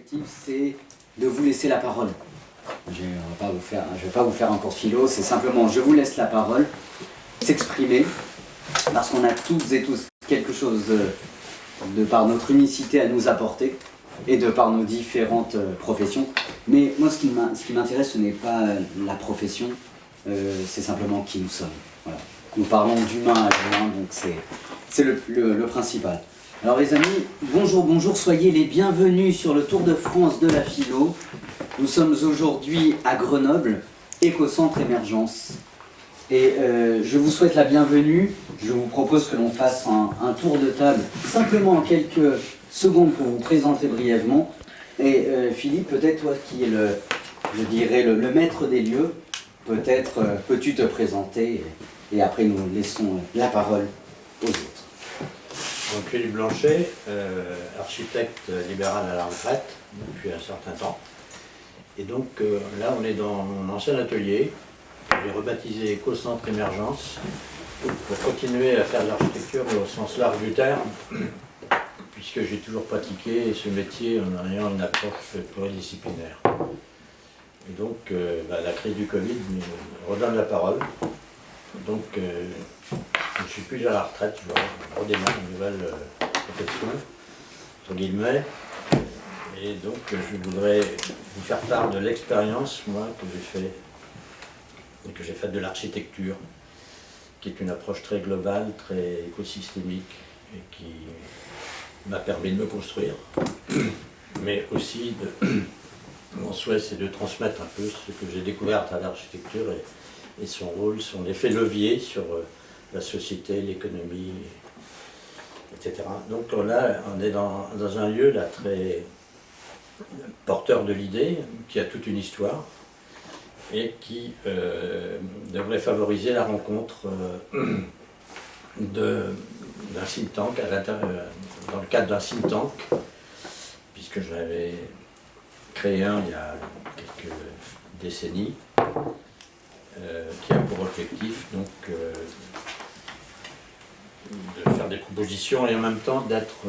objectif, c'est de vous laisser la parole. Je ne vais pas vous faire un cours philo, c'est simplement je vous laisse la parole, s'exprimer, parce qu'on a toutes et tous quelque chose de par notre unicité à nous apporter, et de par nos différentes professions. Mais moi, ce qui m'intéresse, ce n'est pas la profession, c'est simplement qui nous sommes. Voilà. Nous parlons d'humain à l'humain, donc c'est le principal. Alors les amis, bonjour, bonjour, soyez les bienvenus sur le Tour de France de la philo. Nous sommes aujourd'hui à Grenoble, Écocentre Émergence. Et je vous souhaite la bienvenue. Je vous propose que l'on fasse un tour de table, simplement en quelques secondes pour vous présenter brièvement. Et Philippe, peut-être toi qui es le maître des lieux, peut-être peux-tu te présenter et après nous laissons la parole aux autres. Donc Philippe Blanchet, architecte libéral à la retraite depuis un certain temps. Et donc là on est dans mon ancien atelier, que j'ai rebaptisé Écocentre Émergence, pour continuer à faire de l'architecture mais au sens large du terme, puisque j'ai toujours pratiqué ce métier en ayant une approche pluridisciplinaire. Et donc la crise du Covid me redonne la parole. Donc je ne suis plus à la retraite, je redémarre une nouvelle profession, entre guillemets. Et donc je voudrais vous faire part de l'expérience, moi, que j'ai faite de l'architecture, qui est une approche très globale, très écosystémique, et qui m'a permis de me construire. Mais aussi, mon souhait, c'est de transmettre un peu ce que j'ai découvert à travers l'architecture et son rôle, son effet levier sur la société, l'économie, etc. Donc là, on est dans un lieu là, très porteur de l'idée, qui a toute une histoire, et qui devrait favoriser la rencontre d'un think tank, dans le cadre d'un think tank, puisque j'en avais créé un il y a quelques décennies, qui a pour objectif donc de faire des propositions et en même temps d'être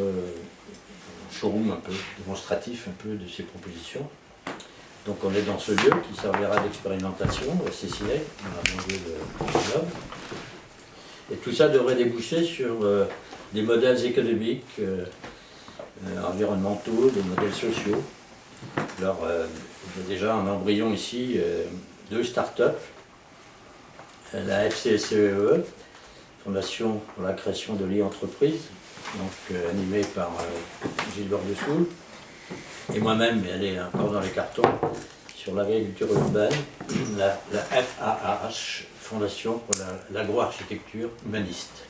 showroom un peu, démonstratif un peu de ces propositions. Donc on est dans ce lieu qui servira d'expérimentation au CCA, dans la banlieue de Grenoble. Et tout ça devrait déboucher sur des modèles économiques, environnementaux, des modèles sociaux. Alors, il y a déjà en embryon ici 2 start-up. La FCSEE, Fondation pour la création de l'e-entreprise, donc animée par Gilbert Dessoules, et moi-même, mais elle est encore dans les cartons, sur l'agriculture urbaine, la FAAH, Fondation pour l'agro-architecture humaniste.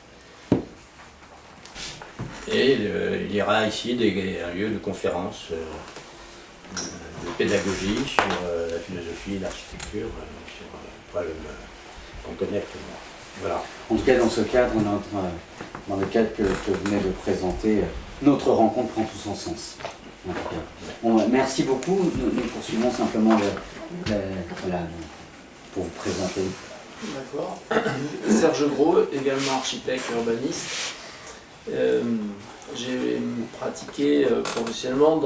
Et il y aura ici un lieu de conférence, de pédagogie sur la philosophie, l'architecture, sur qu'on connaît actuellement. Voilà. En tout cas, dans ce cadre, dans le cadre que vous venez de présenter, notre rencontre prend tout son sens. En tout cas. Bon, merci beaucoup. Nous poursuivons simplement voilà, pour vous présenter. D'accord. Serge Gros, également architecte et urbaniste. J'ai pratiqué professionnellement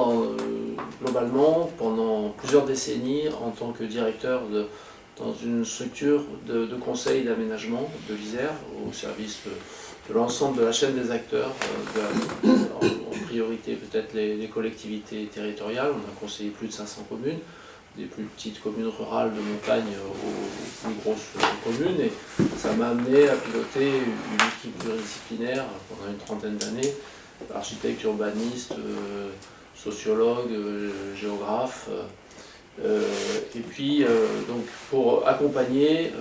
globalement pendant plusieurs décennies en tant que directeur dans une structure de conseil d'aménagement de l'Isère au service de l'ensemble de la chaîne des acteurs, en priorité peut-être les collectivités territoriales. On a conseillé plus de 500 communes, des plus petites communes rurales de montagne aux plus grosses communes, et ça m'a amené à piloter une équipe pluridisciplinaire pendant une trentaine d'années, architecte, urbaniste, sociologue, géographe, et puis donc pour accompagner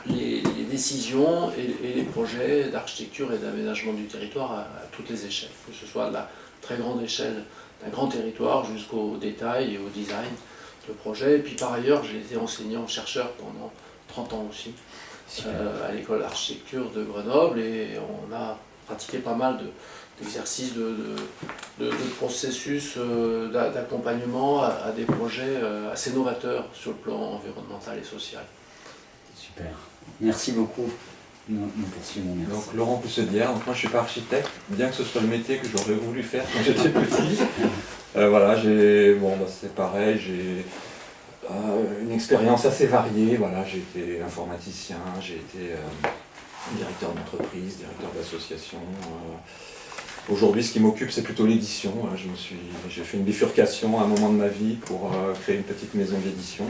les décisions et les projets d'architecture et d'aménagement du territoire à toutes les échelles, que ce soit de la très grande échelle d'un grand territoire jusqu'au détail et au design de projet. Et puis par ailleurs, j'ai été enseignant-chercheur pendant 30 ans aussi à l'école d'architecture de Grenoble, et on a pratiqué pas mal d'exercices de processus d'accompagnement à des projets assez novateurs sur le plan environnemental et social. Super. Merci beaucoup. Nous poursuivons. Merci. Donc Laurent Poussedière, donc moi je ne suis pas architecte, bien que ce soit le métier que j'aurais voulu faire quand j'étais petit. Voilà, c'est pareil, j'ai une expérience assez variée. Voilà, j'ai été informaticien, j'ai été directeur d'entreprise, directeur d'association. Aujourd'hui, ce qui m'occupe, c'est plutôt l'édition. J'ai fait une bifurcation à un moment de ma vie pour créer une petite maison d'édition.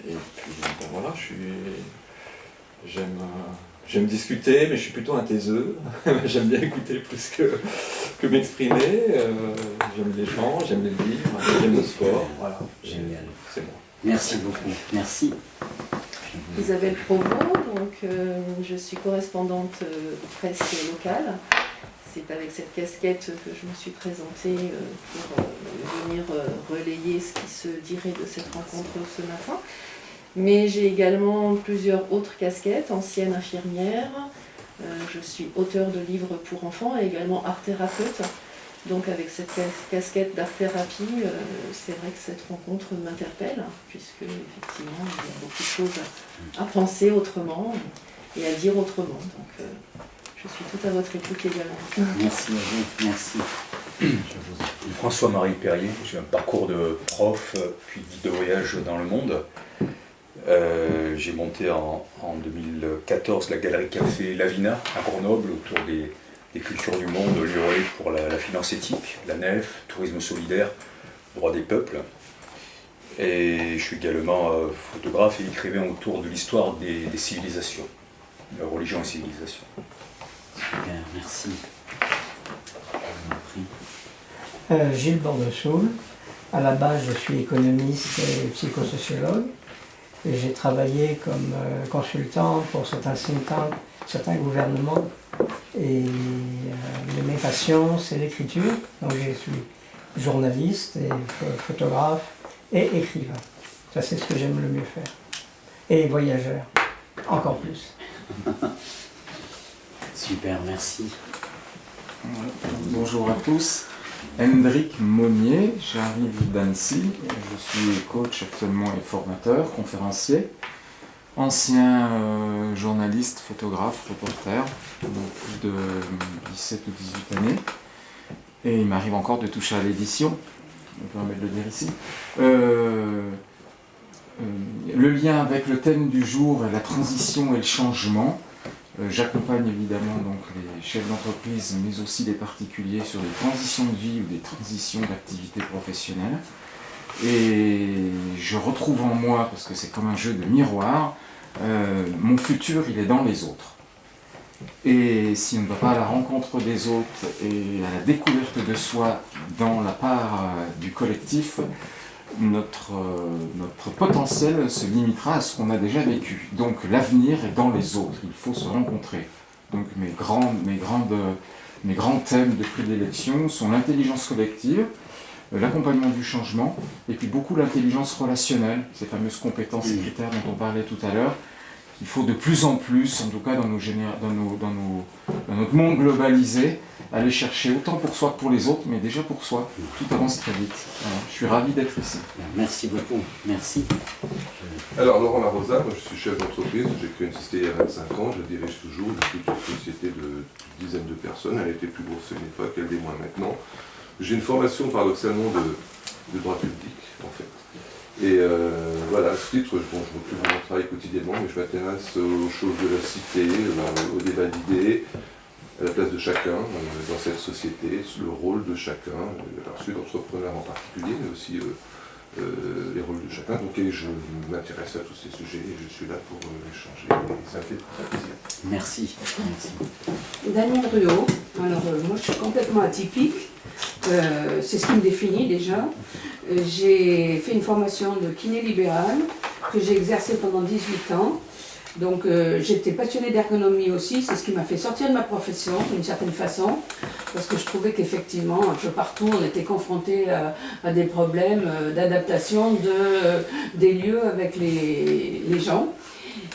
Et puis, voilà, j'aime discuter, mais je suis plutôt un taiseux. J'aime bien écouter plus que m'exprimer. J'aime les gens, j'aime les livres, j'aime le sport. Voilà, Génial. c'est bon. Merci beaucoup. Merci. Isabelle Provost, donc je suis correspondante presse locale. C'est avec cette casquette que je me suis présentée pour venir relayer ce qui se dirait de cette rencontre ce matin. Mais j'ai également plusieurs autres casquettes, ancienne infirmière, je suis auteure de livres pour enfants et également art-thérapeute. Donc avec cette casquette d'art-thérapie, c'est vrai que cette rencontre m'interpelle, puisque effectivement il y a beaucoup de choses à penser autrement et à dire autrement. Donc je suis tout à votre écoute également. Merci à vous. Merci. François-Marie Perrier, j'ai un parcours de prof, puis guide de voyage dans le monde. J'ai monté en 2014 la galerie Café Lavina à Grenoble autour des cultures du monde, lieu pour la finance éthique, la NEF, tourisme solidaire, droit des peuples. Et je suis également photographe et écrivain autour de l'histoire des civilisations, religion et civilisation. Super, merci. Gilles Bordesoul. À la base, je suis économiste et psychosociologue. Et j'ai travaillé comme consultant pour certains think tanks, certains gouvernements. Et mes passions, c'est l'écriture. Donc je suis journaliste et photographe et écrivain. Ça, c'est ce que j'aime le mieux faire. Et voyageur, encore plus. Super, merci. Bonjour à tous. Hendrik Monnier, j'arrive d'Annecy, je suis coach actuellement et formateur, conférencier, ancien journaliste, photographe, reporter, plus de 17 ou 18 années, et il m'arrive encore de toucher à l'édition, je me permets de le dire ici. Le lien avec le thème du jour, la transition et le changement. J'accompagne évidemment donc les chefs d'entreprise, mais aussi les particuliers sur des transitions de vie ou des transitions d'activité professionnelle. Et je retrouve en moi, parce que c'est comme un jeu de miroir, mon futur, il est dans les autres. Et si on ne va pas à la rencontre des autres et à la découverte de soi dans la part du collectif, notre potentiel se limitera à ce qu'on a déjà vécu. Donc l'avenir est dans les autres, il faut se rencontrer. Donc mes grands thèmes de prédilection sont l'intelligence collective, l'accompagnement du changement, et puis beaucoup l'intelligence relationnelle, ces fameuses compétences et critères dont on parlait tout à l'heure. Il faut de plus en plus, en tout cas dans notre monde globalisé, aller chercher autant pour soi que pour les autres, mais déjà pour soi. Tout avance très vite. Voilà. Je suis ravi d'être ici. Merci beaucoup. Merci. Alors, Laurent Larosa, moi je suis chef d'entreprise, j'ai créé une société il y a 25 ans, je dirige toujours une petite société de dizaines de personnes, elle était plus grosse à une époque, elle l'est moins maintenant. J'ai une formation paradoxalement de droit public, en fait. Et voilà, à ce titre, je m'occupe de mon travail quotidiennement, mais je m'intéresse aux choses de la cité, au débat d'idées, à la place de chacun dans cette société, le rôle de chacun, celui d'entrepreneur en particulier, mais aussi les rôles de chacun. Donc je m'intéresse à tous ces sujets et je suis là pour échanger. Et ça me fait très plaisir. Merci. Merci. Daniel Ruot. Alors moi je suis complètement atypique. C'est ce qui me définit déjà. J'ai fait une formation de kiné libéral que j'ai exercée pendant 18 ans. Donc j'étais passionnée d'ergonomie aussi, c'est ce qui m'a fait sortir de ma profession d'une certaine façon, parce que je trouvais qu'effectivement, un peu partout, on était confronté à des problèmes d'adaptation des lieux avec les gens.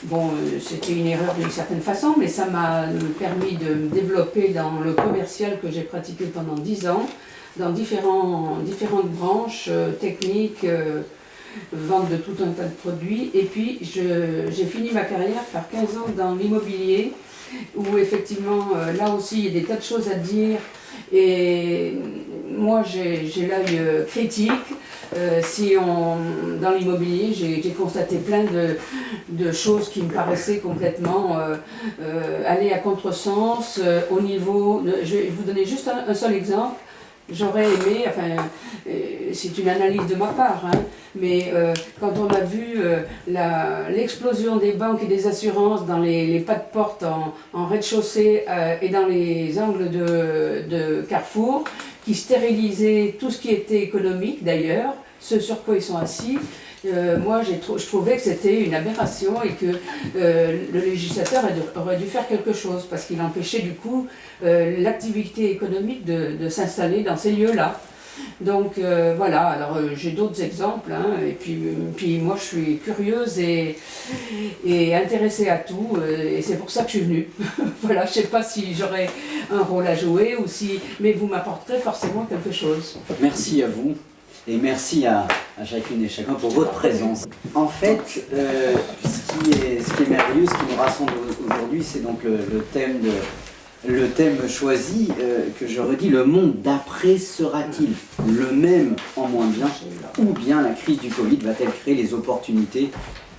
Bon, c'était une erreur d'une certaine façon, mais ça m'a permis de me développer dans le commercial que j'ai pratiqué pendant 10 ans, dans différentes branches techniques, vente de tout un tas de produits. Et puis, j'ai fini ma carrière par 15 ans dans l'immobilier, où effectivement, là aussi, il y a des tas de choses à dire Et moi, j'ai l'œil critique. Dans l'immobilier, j'ai constaté plein de choses qui me paraissaient complètement aller à contresens au niveau... Je vais vous donner juste un seul exemple. J'aurais aimé, enfin, c'est une analyse de ma part, hein, mais quand on a vu l'explosion des banques et des assurances dans les pas de porte en rez-de-chaussée et dans les angles de Carrefour, qui stérilisaient tout ce qui était économique d'ailleurs, ce sur quoi ils sont assis, moi je trouvais que c'était une aberration et que le législateur aurait dû faire quelque chose parce qu'il empêchait du coup l'activité économique de s'installer dans ces lieux-là. Donc voilà, alors j'ai d'autres exemples, hein, et puis moi je suis curieuse et intéressée à tout, et c'est pour ça que je suis venue. Voilà, je ne sais pas si j'aurai un rôle à jouer, mais vous m'apporterez forcément quelque chose. Merci à vous. Et merci à chacune et chacun pour votre présence. En fait, ce qui est merveilleux, ce qui nous rassemble aujourd'hui, c'est donc le thème choisi, que je redis, le monde d'après sera-t-il le même en moins bien, ou bien la crise du Covid va-t-elle créer les opportunités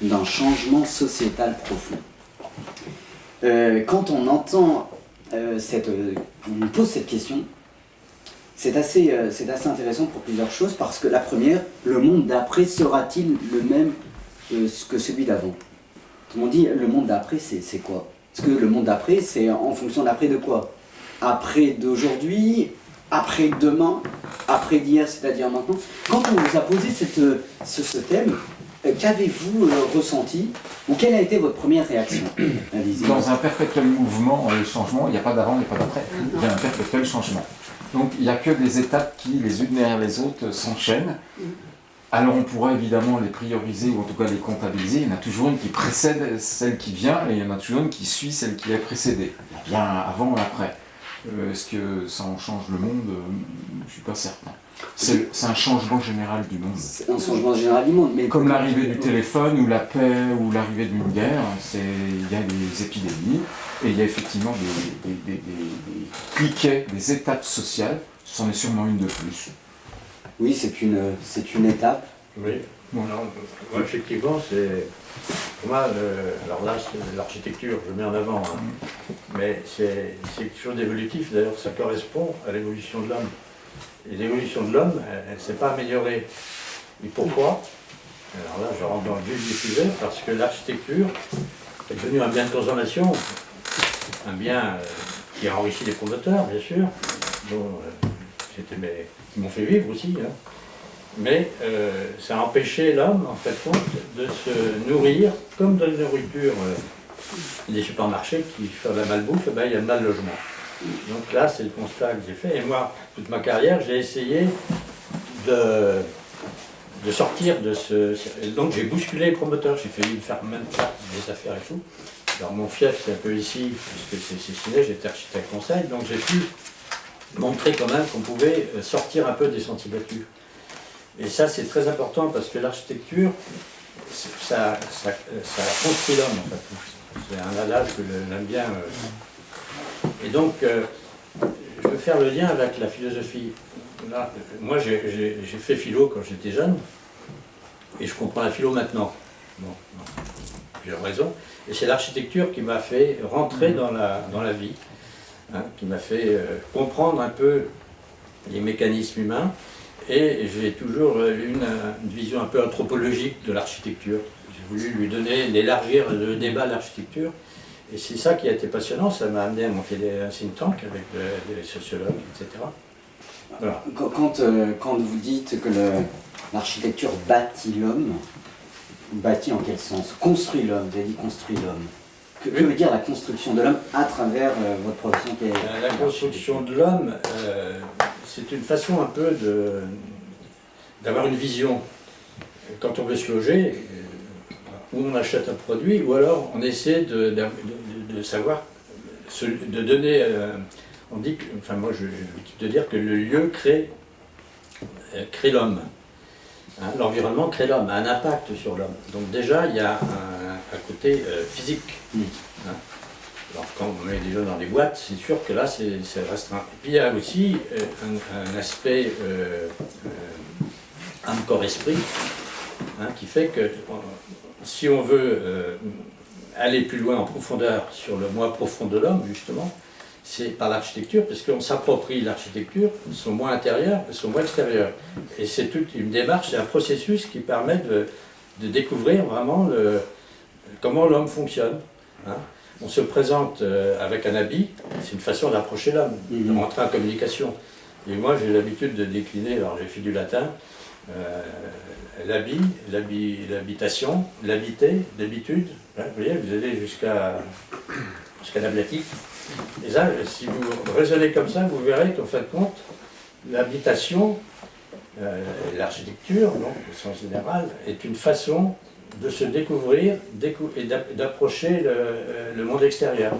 d'un changement sociétal profond? Quand on entend on pose cette question, c'est assez intéressant pour plusieurs choses, parce que la première, le monde d'après sera-t-il le même que celui d'avant? Autrement dit, le monde d'après, c'est quoi? Parce que le monde d'après, c'est en fonction d'après de quoi? Après d'aujourd'hui, après demain, après d'hier, c'est-à-dire maintenant. Quand on vous a posé ce thème, qu'avez-vous ressenti, ou quelle a été votre première réaction? Dans un perpétuel mouvement, le changement, il n'y a pas d'avant, il n'y a pas d'après. Il y a un perpétuel changement. Donc il n'y a que des étapes qui, les unes derrière les autres, s'enchaînent. Alors on pourrait évidemment les prioriser, ou en tout cas les comptabiliser. Il y en a toujours une qui précède celle qui vient, et il y en a toujours une qui suit celle qui est précédée. Il y a bien avant et après. Est-ce que ça en change le monde? Je ne suis pas certain. C'est un changement général du monde. C'est un changement général du monde. Mais comme l'arrivée du téléphone, ou la paix, ou l'arrivée d'une guerre, il y a des épidémies, et il y a effectivement des cliquets, des étapes sociales. C'en est sûrement une de plus. Oui, c'est une étape. Oui, moi, effectivement, c'est... Pour moi, alors là, c'est l'architecture, je mets en avant, hein. Mais c'est quelque chose d'évolutif, d'ailleurs, ça correspond à l'évolution de l'homme. Et l'évolution de l'homme, elle ne s'est pas améliorée. Et pourquoi? Alors là, je rentre dans le vif du sujet, parce que l'architecture est devenue un bien de consommation, un bien qui a enrichi les promoteurs, bien sûr, dont qui m'ont fait vivre aussi, hein. Mais ça a empêché l'homme, en fait, de se nourrir, comme dans la nourriture des supermarchés qui font la malbouffe, il y a le mal logement. Donc là, c'est le constat que j'ai fait. Et moi, toute ma carrière, j'ai essayé de sortir de ce... Donc j'ai bousculé les promoteurs, j'ai failli faire même des affaires et tout. Alors mon fief, c'est un peu ici, puisque c'est Ciné, j'étais architecte conseil, donc j'ai pu montrer quand même qu'on pouvait sortir un peu des sentiers battus. Et ça, c'est très important, parce que l'architecture, ça construit l'homme, en fait. C'est un adage que j'aime bien. Et donc, je veux faire le lien avec la philosophie. Là, moi, j'ai fait philo quand j'étais jeune, et je comprends la philo maintenant. Bon, j'ai raison. Et c'est l'architecture qui m'a fait rentrer dans la vie, hein, qui m'a fait comprendre un peu les mécanismes humains. Et j'ai toujours eu une vision un peu anthropologique de l'architecture. J'ai voulu lui donner, d'élargir le débat de l'architecture. Et c'est ça qui a été passionnant, ça m'a amené à monter un think tank avec des sociologues, etc. Voilà. Quand vous dites que l'architecture bâtit l'homme, bâtit en quel sens? Construit l'homme, vous avez dit construit l'homme. Que veut dire la construction de l'homme à travers votre profession qui est... La construction de l'homme, c'est une façon un peu d'avoir une vision. Quand on veut se loger, où on achète un produit, ou alors on essaie de savoir, de donner, on dit, enfin moi je veux dire que le lieu crée l'homme. Hein, l'environnement crée l'homme, a un impact sur l'homme. Donc déjà il y a un côté physique. Hein. Alors, quand on met des jeunes dans des boîtes, c'est sûr que là, c'est restreint. Et puis il y a aussi un aspect âme, corps, esprit, hein, qui fait que si on veut aller plus loin en profondeur sur le moi profond de l'homme, justement, c'est par l'architecture, parce qu'on s'approprie l'architecture, son moi intérieur et son moi extérieur. Et c'est toute une démarche, c'est un processus qui permet de découvrir vraiment comment l'homme fonctionne. Hein. On se présente avec un habit, c'est une façon d'approcher l'homme, de rentrer en communication. Et moi j'ai l'habitude de décliner, alors j'ai fait du latin, l'habit, l'habitation, l'habiter, l'habitude. Hein, vous voyez, vous allez jusqu'à l'ablatif. Et ça, si vous raisonnez comme ça, vous verrez qu'en fin de compte, l'habitation, l'architecture, donc au sens général, est une façon de se découvrir et d'approcher le monde extérieur.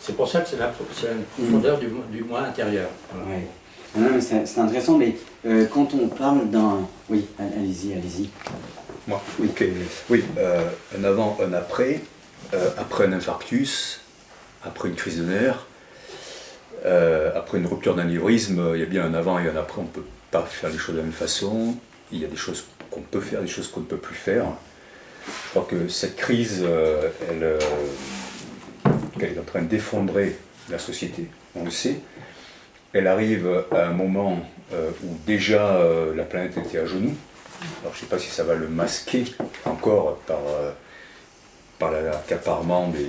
C'est pour ça que c'est la profondeur du moi intérieur. Voilà. Ouais. Non, c'est intéressant, mais quand on parle d'un... Oui, allez-y. Moi, ok. Oui, un avant, un après, après un infarctus, après une crise de nerfs, après une rupture d'anévrisme, il y a bien un avant et un après, on ne peut pas faire les choses de la même façon, il y a des choses qu'on peut faire, des choses qu'on ne peut plus faire. Je crois que cette crise, elle est en train d'effondrer la société, on le sait. Elle arrive à un moment où déjà la planète était à genoux. Alors je ne sais pas si ça va le masquer encore par l'accaparement des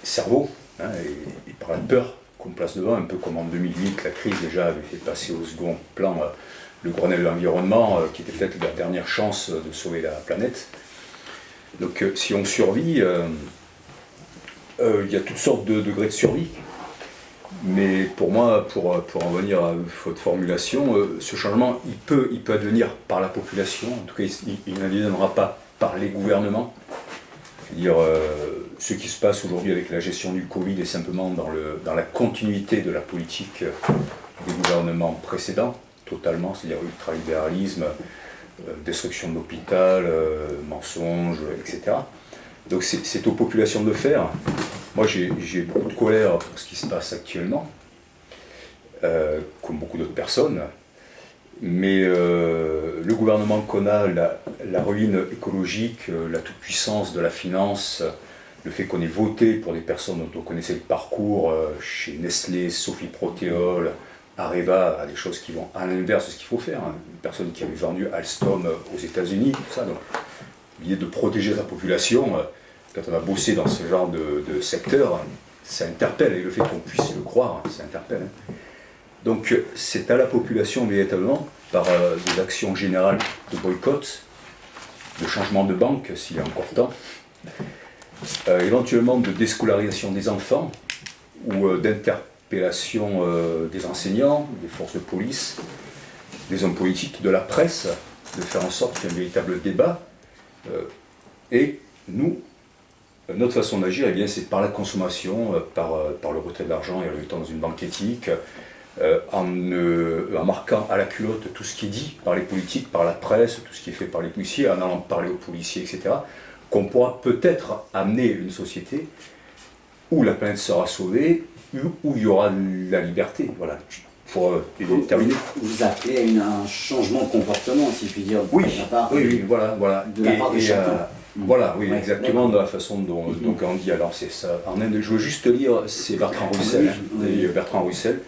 cerveaux, hein, et par la peur qu'on place devant, un peu comme en 2008, la crise déjà avait fait passer au second plan le Grenelle de l'environnement, qui était peut-être la dernière chance de sauver la planète. Donc si on survit, il y a toutes sortes de degrés de survie. Mais pour moi, pour en venir à votre formulation, ce changement, il peut advenir par la population. En tout cas, il n'adviendra pas par les gouvernements. Je veux dire, ce qui se passe aujourd'hui avec la gestion du Covid est simplement dans la continuité de la politique des gouvernements précédents, totalement, c'est-à-dire ultralibéralisme, destruction de l'hôpital, mensonges, etc. Donc c'est aux populations de le faire. Moi j'ai beaucoup de colère pour ce qui se passe actuellement, comme beaucoup d'autres personnes, mais le gouvernement qu'on a, la ruine écologique, la toute-puissance de la finance, le fait qu'on ait voté pour des personnes dont on connaissait le parcours, chez Nestlé, Sophie Protéol, Areva, à des choses qui vont à l'inverse de ce qu'il faut faire, hein. Une personne qui avait vendu Alstom aux États-Unis, tout ça. Donc, l'idée de protéger sa population, quand on a bossé dans ce genre de secteur, ça interpelle, et le fait qu'on puisse le croire, ça interpelle. Hein. Donc c'est à la population véritablement, par des actions générales de boycott, de changement de banque, s'il y a encore temps, éventuellement de déscolarisation des enfants, ou d'interpellation des enseignants, des forces de police, des hommes politiques, de la presse, de faire en sorte qu'il y ait un véritable débat. Et nous, notre façon d'agir, eh bien, c'est par la consommation, par le retrait de l'argent et le mettant dans une banque éthique, en marquant à la culotte tout ce qui est dit par les politiques, par la presse, tout ce qui est fait par les policiers, en allant parler aux policiers, etc., qu'on pourra peut-être amener une société où la planète sera sauvée, où il y aura la liberté. Voilà. Pour terminer. Vous appelez à un changement de comportement, si je puis dire, oui, de la part, oui, voilà. De la part de chacun. Voilà, oui, Ouais, exactement, de la façon dont Gandhi, alors c'est ça. En Inde, je veux juste lire, c'est Bertrand Russell, Bertrand Russell,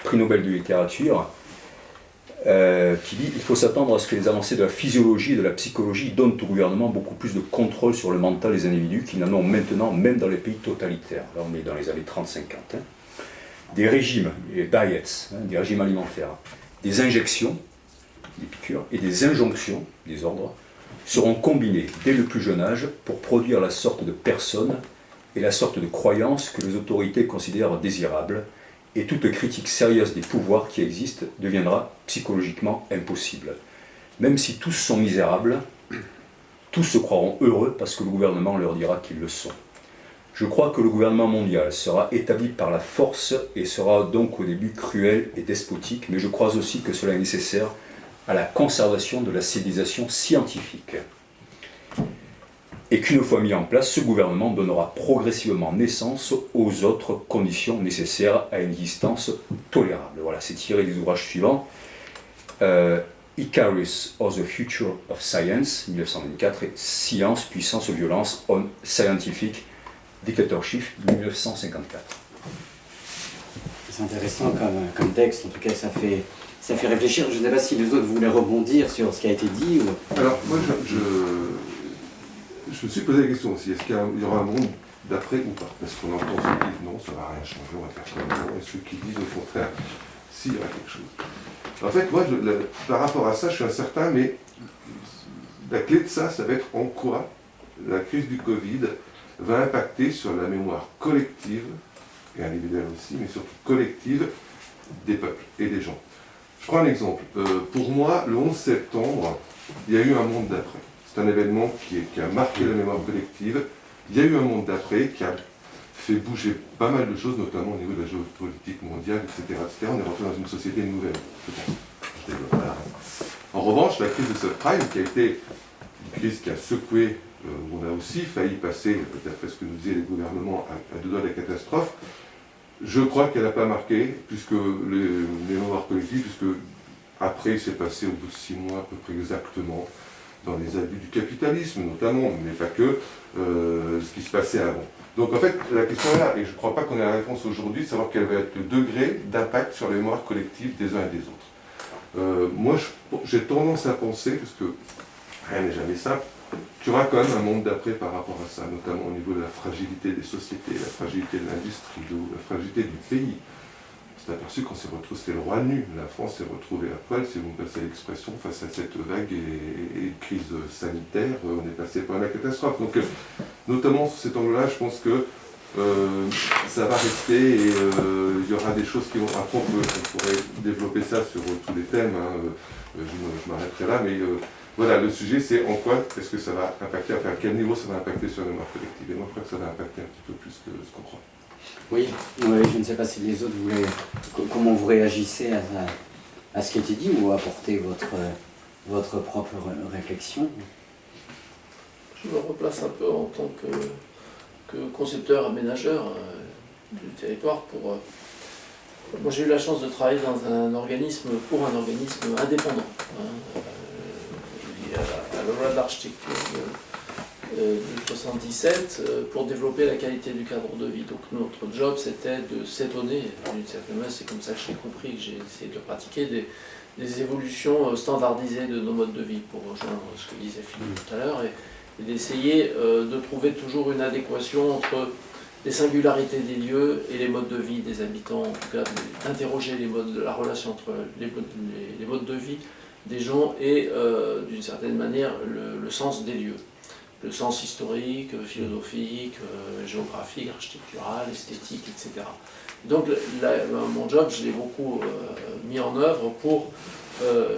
prix Nobel de littérature, qui dit « Il faut s'attendre à ce que les avancées de la physiologie et de la psychologie donnent au gouvernement beaucoup plus de contrôle sur le mental des individus qu'ils n'en ont maintenant, même dans les pays totalitaires. » Là, on est dans les années 30-50. Hein. Des régimes, les diets, hein, des régimes alimentaires, des injections, des piqûres, et des injonctions, des ordres, seront combinés dès le plus jeune âge pour produire la sorte de personne et la sorte de croyance que les autorités considèrent désirables, et toute critique sérieuse des pouvoirs qui existent deviendra psychologiquement impossible. Même si tous sont misérables, tous se croiront heureux parce que le gouvernement leur dira qu'ils le sont. Je crois que le gouvernement mondial sera établi par la force et sera donc au début cruel et despotique, mais je crois aussi que cela est nécessaire à la conservation de la civilisation scientifique. et qu'une fois mis en place, ce gouvernement donnera progressivement naissance aux autres conditions nécessaires à une existence tolérable. Voilà, c'est tiré des ouvrages suivants. Icarus or the Future of Science, 1924, et Science, Puissance, Violence, on Scientific Dictatorship, 1954. C'est intéressant comme texte, en tout cas ça fait réfléchir. Je ne sais pas si les autres voulaient rebondir sur ce qui a été dit. Ou... Alors moi je me suis posé la question aussi, est-ce qu'il y aura un monde d'après ou pas? Parce qu'on entend ceux qui disent non, ça ne va rien changer, on va faire comme avant, et ceux qui disent au contraire, s'il y aura quelque chose. En fait, moi, par rapport à ça, je suis incertain, mais la clé de ça, ça va être en quoi la crise du Covid va impacter sur la mémoire collective, et individuelle aussi, mais surtout collective, des peuples et des gens. Je prends un exemple. Pour moi, le 11 septembre, il y a eu un monde d'après. C'est un événement qui a marqué la mémoire collective. Il y a eu un monde d'après qui a fait bouger pas mal de choses, notamment au niveau de la géopolitique mondiale, etc. On est rentré dans une société nouvelle, je pense. Je développe pas. En revanche, la crise de subprime, qui a été une crise qui a secoué, où on a aussi failli passer, d'après ce que nous disaient les gouvernements, à deux doigts de la catastrophe, je crois qu'elle n'a pas marqué, puisque les mémoires collectives, puisque après, il s'est passé au bout de 6 mois, à peu près exactement, dans les abus du capitalisme notamment, mais pas que, ce qui se passait avant. Donc en fait, la question est là, et je ne crois pas qu'on ait la réponse aujourd'hui, de savoir quel va être le degré d'impact sur les mémoires collectives des uns et des autres. Moi, j'ai tendance à penser, parce que rien n'est jamais simple, qu'il y aura quand même un monde d'après par rapport à ça, notamment au niveau de la fragilité des sociétés, la fragilité de l'industrie, la fragilité du pays. C'est aperçu qu'on s'est retrouvé, c'était le roi nu. La France s'est retrouvée à poil, si vous me passez l'expression, face à cette vague et crise sanitaire. On est passé par la catastrophe. Donc, notamment sur cet angle-là, je pense que ça va rester et il y aura des choses qui vont. Après, on pourrait développer ça sur tous les thèmes. Hein. Je m'arrêterai là, mais voilà, le sujet c'est en quoi est-ce que ça va impacter, à quel niveau ça va impacter sur la mémoire collective. Et moi, je crois que ça va impacter un petit peu plus que ce qu'on croit. Oui, je ne sais pas si les autres voulaient. Comment vous réagissez à ce qui a été dit ou apporter votre propre réflexion? Je me replace un peu en tant que concepteur, aménageur du territoire. Moi, j'ai eu la chance de travailler pour un organisme indépendant, lié à la loi d'architecture de 1977 pour développer la qualité du cadre de vie. Donc notre job, c'était de s'étonner, d'une certaine manière, c'est comme ça que j'ai compris, que j'ai essayé de le pratiquer, des évolutions standardisées de nos modes de vie, pour rejoindre ce que disait Philippe tout à l'heure, et d'essayer de trouver toujours une adéquation entre les singularités des lieux et les modes de vie des habitants, en tout cas d'interroger la relation entre les modes de vie des gens et d'une certaine manière le sens des lieux. Le sens historique, philosophique, géographique, architectural, esthétique, etc. Donc mon job, je l'ai beaucoup mis en œuvre pour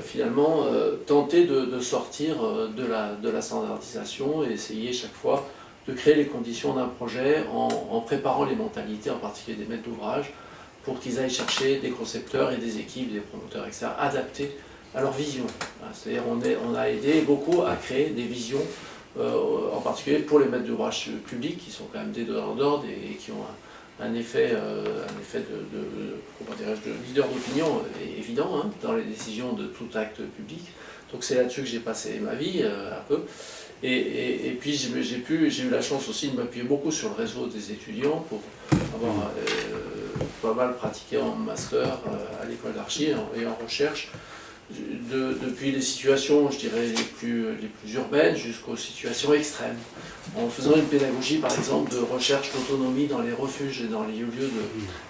finalement tenter de sortir de la standardisation et essayer chaque fois de créer les conditions d'un projet en préparant les mentalités, en particulier des maîtres d'ouvrage, pour qu'ils aillent chercher des concepteurs et des équipes, des promoteurs, etc., adaptés à leur vision. C'est-à-dire on a aidé beaucoup à créer des visions, en particulier pour les maîtres d'ouvrage publics, qui sont quand même des donneurs d'ordre et qui ont un effet de leader d'opinion évident dans les décisions de tout acte public. Donc c'est là-dessus que j'ai passé ma vie un peu. Et puis j'ai eu la chance aussi de m'appuyer beaucoup sur le réseau des étudiants pour avoir pas mal pratiqué en master à l'école d'archi et en recherche, depuis les situations, je dirais, les plus urbaines jusqu'aux situations extrêmes, en faisant une pédagogie par exemple de recherche d'autonomie dans les refuges et dans les lieux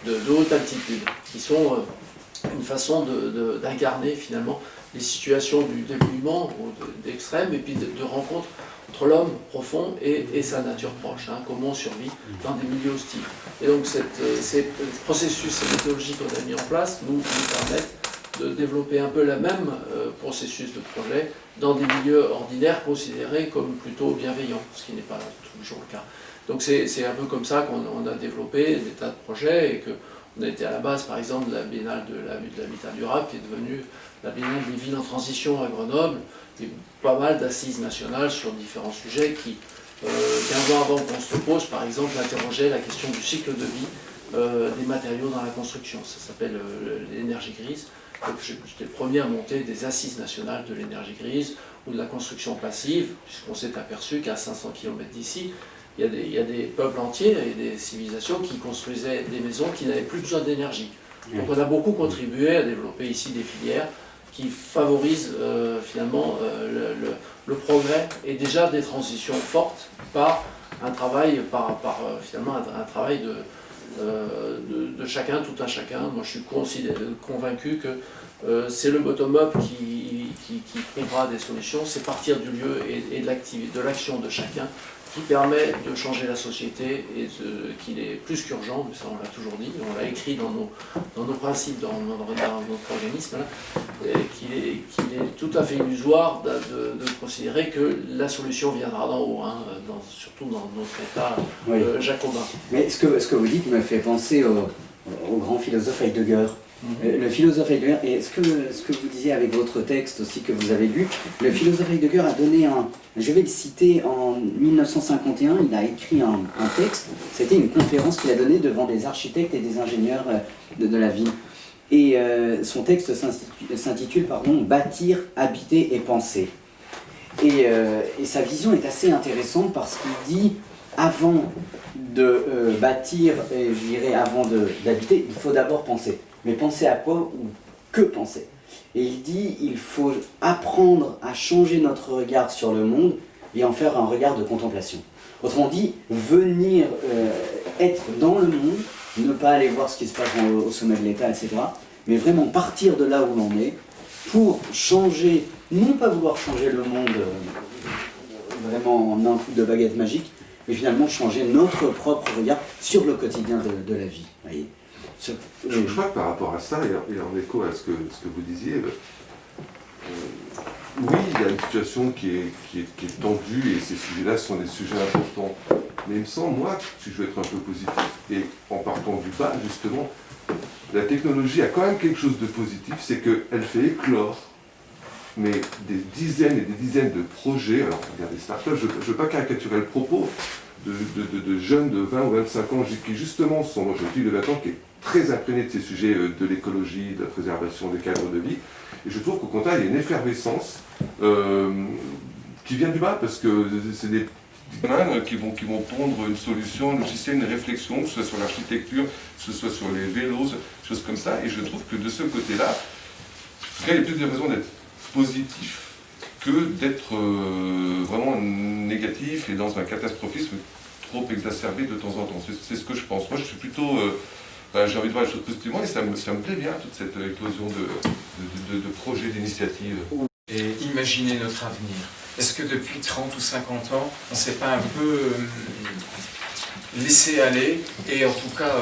de haute altitude, qui sont une façon d'incarner finalement les situations du débrouillement ou d'extrême, et puis de rencontre entre l'homme profond et sa nature proche, comment on survit dans des milieux hostiles. Et donc ces processus, ces méthodologies qu'on a mis en place nous permettent de développer un peu le même processus de projet dans des milieux ordinaires considérés comme plutôt bienveillants, ce qui n'est pas toujours le cas. Donc c'est un peu comme ça qu'on a développé des tas de projets et qu'on a été à la base par exemple de la Biennale de l'habitat durable qui est devenue la Biennale des villes en transition à Grenoble, et pas mal d'assises nationales sur différents sujets qui 15 ans avant qu'on se pose, par exemple, interrogeait la question du cycle de vie des matériaux dans la construction. Ça s'appelle l'énergie grise. Donc j'étais le premier à monter des assises nationales de l'énergie grise ou de la construction passive, puisqu'on s'est aperçu qu'à 500 km d'ici, il y a des peuples entiers et des civilisations qui construisaient des maisons qui n'avaient plus besoin d'énergie. Donc on a beaucoup contribué à développer ici des filières qui favorisent finalement le progrès et déjà des transitions fortes par un travail, finalement un travail de chacun, tout un chacun. Moi je suis convaincu que c'est le bottom-up qui trouvera des solutions, c'est partir du lieu et de l'action de chacun qui permet de changer la société et qu'il est plus qu'urgent, mais ça on l'a toujours dit, on l'a écrit dans nos principes, dans notre organisme, qu'il est tout à fait illusoire de considérer que la solution viendra d'en haut, surtout dans notre état jacobin. Mais ce que vous dites me fait penser au grand philosophe Heidegger. Le philosophe Heidegger, et ce que vous disiez avec votre texte aussi que vous avez lu, le philosophe Heidegger a donné je vais le citer, en 1951, il a écrit un texte, c'était une conférence qu'il a donnée devant des architectes et des ingénieurs de la ville. Et son texte s'intitule « Bâtir, habiter et penser ». Et sa vision est assez intéressante parce qu'il dit, avant de bâtir, et je dirais avant d'habiter, il faut d'abord penser. Mais penser à quoi ou que penser? Et il dit il faut apprendre à changer notre regard sur le monde et en faire un regard de contemplation. Autrement dit, venir être dans le monde, ne pas aller voir ce qui se passe au sommet de l'État, etc., mais vraiment partir de là où l'on est pour changer, non pas vouloir changer le monde vraiment en un coup de baguette magique, mais finalement changer notre propre regard sur le quotidien de la vie. Voyez. Je crois que par rapport à ça, et en écho à ce que vous disiez, oui, il y a une situation qui est tendue et ces sujets-là sont des sujets importants. Mais il me semble, moi, si je veux être un peu positif, et en partant du bas, justement, la technologie a quand même quelque chose de positif, c'est qu'elle fait éclore, mais des dizaines et des dizaines de projets. Alors, regardez, des startups, je ne veux pas caricaturer le propos, de jeunes de 20 ou 25 ans qui justement sont, moi je dis de 20 ans, qui est très imprégné de ces sujets de l'écologie, de la préservation des cadres de vie. Et je trouve qu'au contraire, il y a une effervescence qui vient du bas, parce que c'est des mains qui vont pondre une solution, un logiciel, une réflexion, que ce soit sur l'architecture, que ce soit sur les vélos, des choses comme ça. Et je trouve que de ce côté-là, il y a plus de raisons d'être positif que d'être vraiment négatif et dans un catastrophisme trop exacerbé de temps en temps. C'est ce que je pense. Moi, je suis plutôt... j'ai envie de voir les choses positivement et ça me plaît bien, toute cette éclosion de projets, d'initiatives. Et imaginer notre avenir. Est-ce que depuis 30 ou 50 ans, on ne s'est pas un peu laissé aller et en tout cas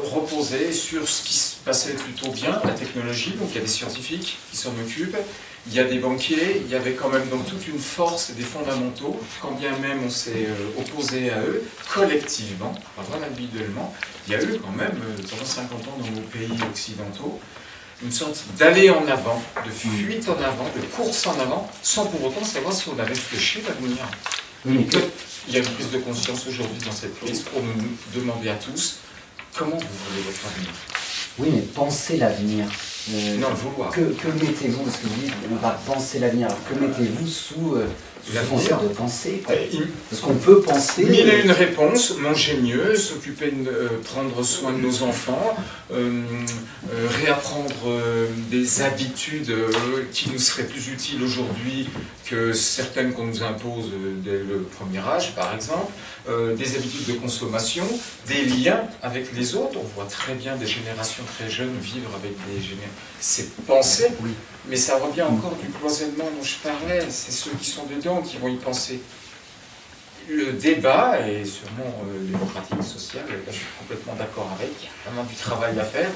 reposer sur ce qui se passait plutôt bien, la technologie, donc il y a des scientifiques qui s'en occupent, il y a des banquiers, il y avait quand même donc toute une force et des fondamentaux, quand bien même on s'est opposé à eux, collectivement, pas vraiment individuellement, il y a eu quand même, pendant 50 ans dans nos pays occidentaux, une sorte d'aller en avant, de fuite en avant, de course en avant, sans pour autant savoir si on avait fléché l'avenir. Il y a une prise de conscience aujourd'hui dans cette crise pour nous demander à tous comment vous voulez votre avenir. Oui, mais pensez l'avenir. Non, le vouloir. Que mettez-vous, parce que vous dites, on va penser l'avenir, que mettez-vous sous ce concept de penser, quoi. Parce qu'on peut penser... Mille et une réponses, manger mieux, s'occuper de prendre soin de nos enfants, réapprendre des habitudes qui nous seraient plus utiles aujourd'hui que certaines qu'on nous impose dès le premier âge, par exemple, des habitudes de consommation, des liens avec les autres. On voit très bien des générations très jeunes vivre avec des générations. C'est penser, oui. Mais ça revient encore du cloisonnement dont je parlais. C'est ceux qui sont dedans qui vont y penser. Le débat, et sûrement démocratique, social, là je suis complètement d'accord avec, il y a vraiment du travail à faire.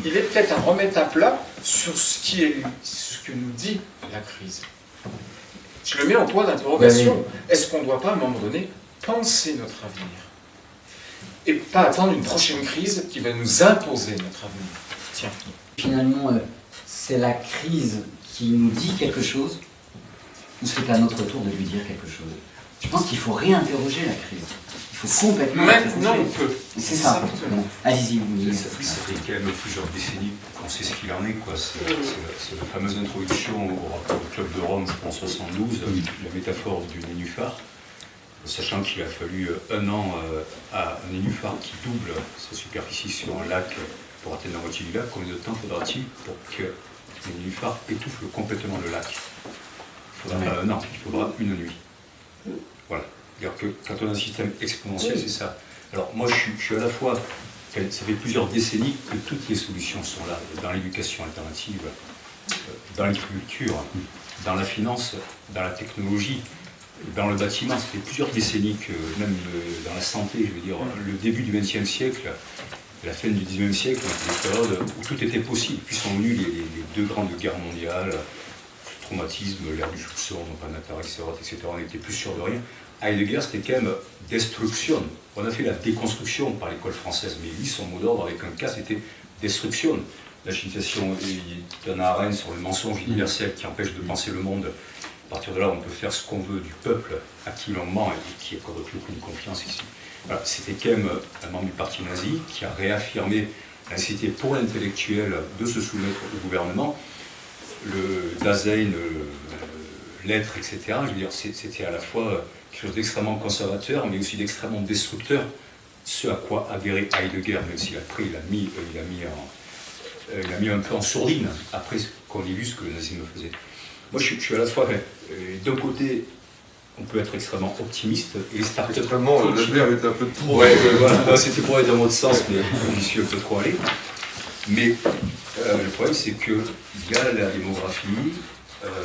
Il est peut-être à remettre à plat sur ce que nous dit la crise. Je le mets en point d'interrogation. Est-ce qu'on ne doit pas, à un moment donné, penser notre avenir? Et pas attendre une prochaine crise qui va nous imposer notre avenir. Tiens. Finalement, c'est la crise qui nous dit quelque chose, ou c'est à notre tour de lui dire quelque chose? Je pense qu'il faut réinterroger la crise. Il faut complètement Ouais, l'interroger. non, on peut. C'est ça. Bon, allez-y, vous Ça fait quand même plusieurs décennies qu'on sait ce qu'il en est, quoi. C'est la fameuse introduction au rapport du Club de Rome en 1972, la métaphore du nénuphar, sachant qu'il a fallu 1 an à un nénuphar qui double sa superficie sur un lac pour atteindre la moitié du lac. Combien de temps faudra-t-il pour que le nénuphar étouffe complètement le lac? Il faudra pas 1 an, il faudra 1 nuit. Voilà. C'est-à-dire que quand on a un système exponentiel, c'est ça. Alors moi, je suis à la fois, ça fait plusieurs décennies que toutes les solutions sont là, dans l'éducation alternative, dans l'agriculture, dans la finance, dans la technologie, dans le bâtiment. Ça fait plusieurs décennies que, même dans la santé, je veux dire, le début du XXe siècle, la fin du XIXe siècle, des périodes où tout était possible. Puis sont venues les 2 grandes guerres mondiales, le traumatisme, l'ère du soupçon, etc. On n'était plus sûr de rien. Heidegger, c'était quand même destruction. On a fait la déconstruction par l'école française, mais lui, son mot d'ordre avec un cas, c'était destruction. La citation d'Hannah Arendt sur le mensonge universel qui empêche de penser le monde. À partir de là, on peut faire ce qu'on veut du peuple à qui l'on ment et qui accorde plus aucune confiance ici. Voilà, c'était quand même un membre du parti nazi qui a réaffirmé la nécessité pour l'intellectuel de se soumettre au gouvernement. Le Dasein, l'être, etc. Je veux dire, c'était à la fois quelque chose d'extrêmement conservateur, mais aussi d'extrêmement destructeur, ce à quoi adhérait Heidegger, même si après il a mis un peu en sourdine, après qu'on ait vu ce que le nazisme faisait. Moi je suis à la fois, d'un côté, on peut être extrêmement optimiste, et les startups... Extrêmement, le verbe est un peu trop... Ouais, voilà, c'était pour aller dans votre sens, mais j'y suis un peu trop allé. Mais le problème, c'est qu'il y a la démographie,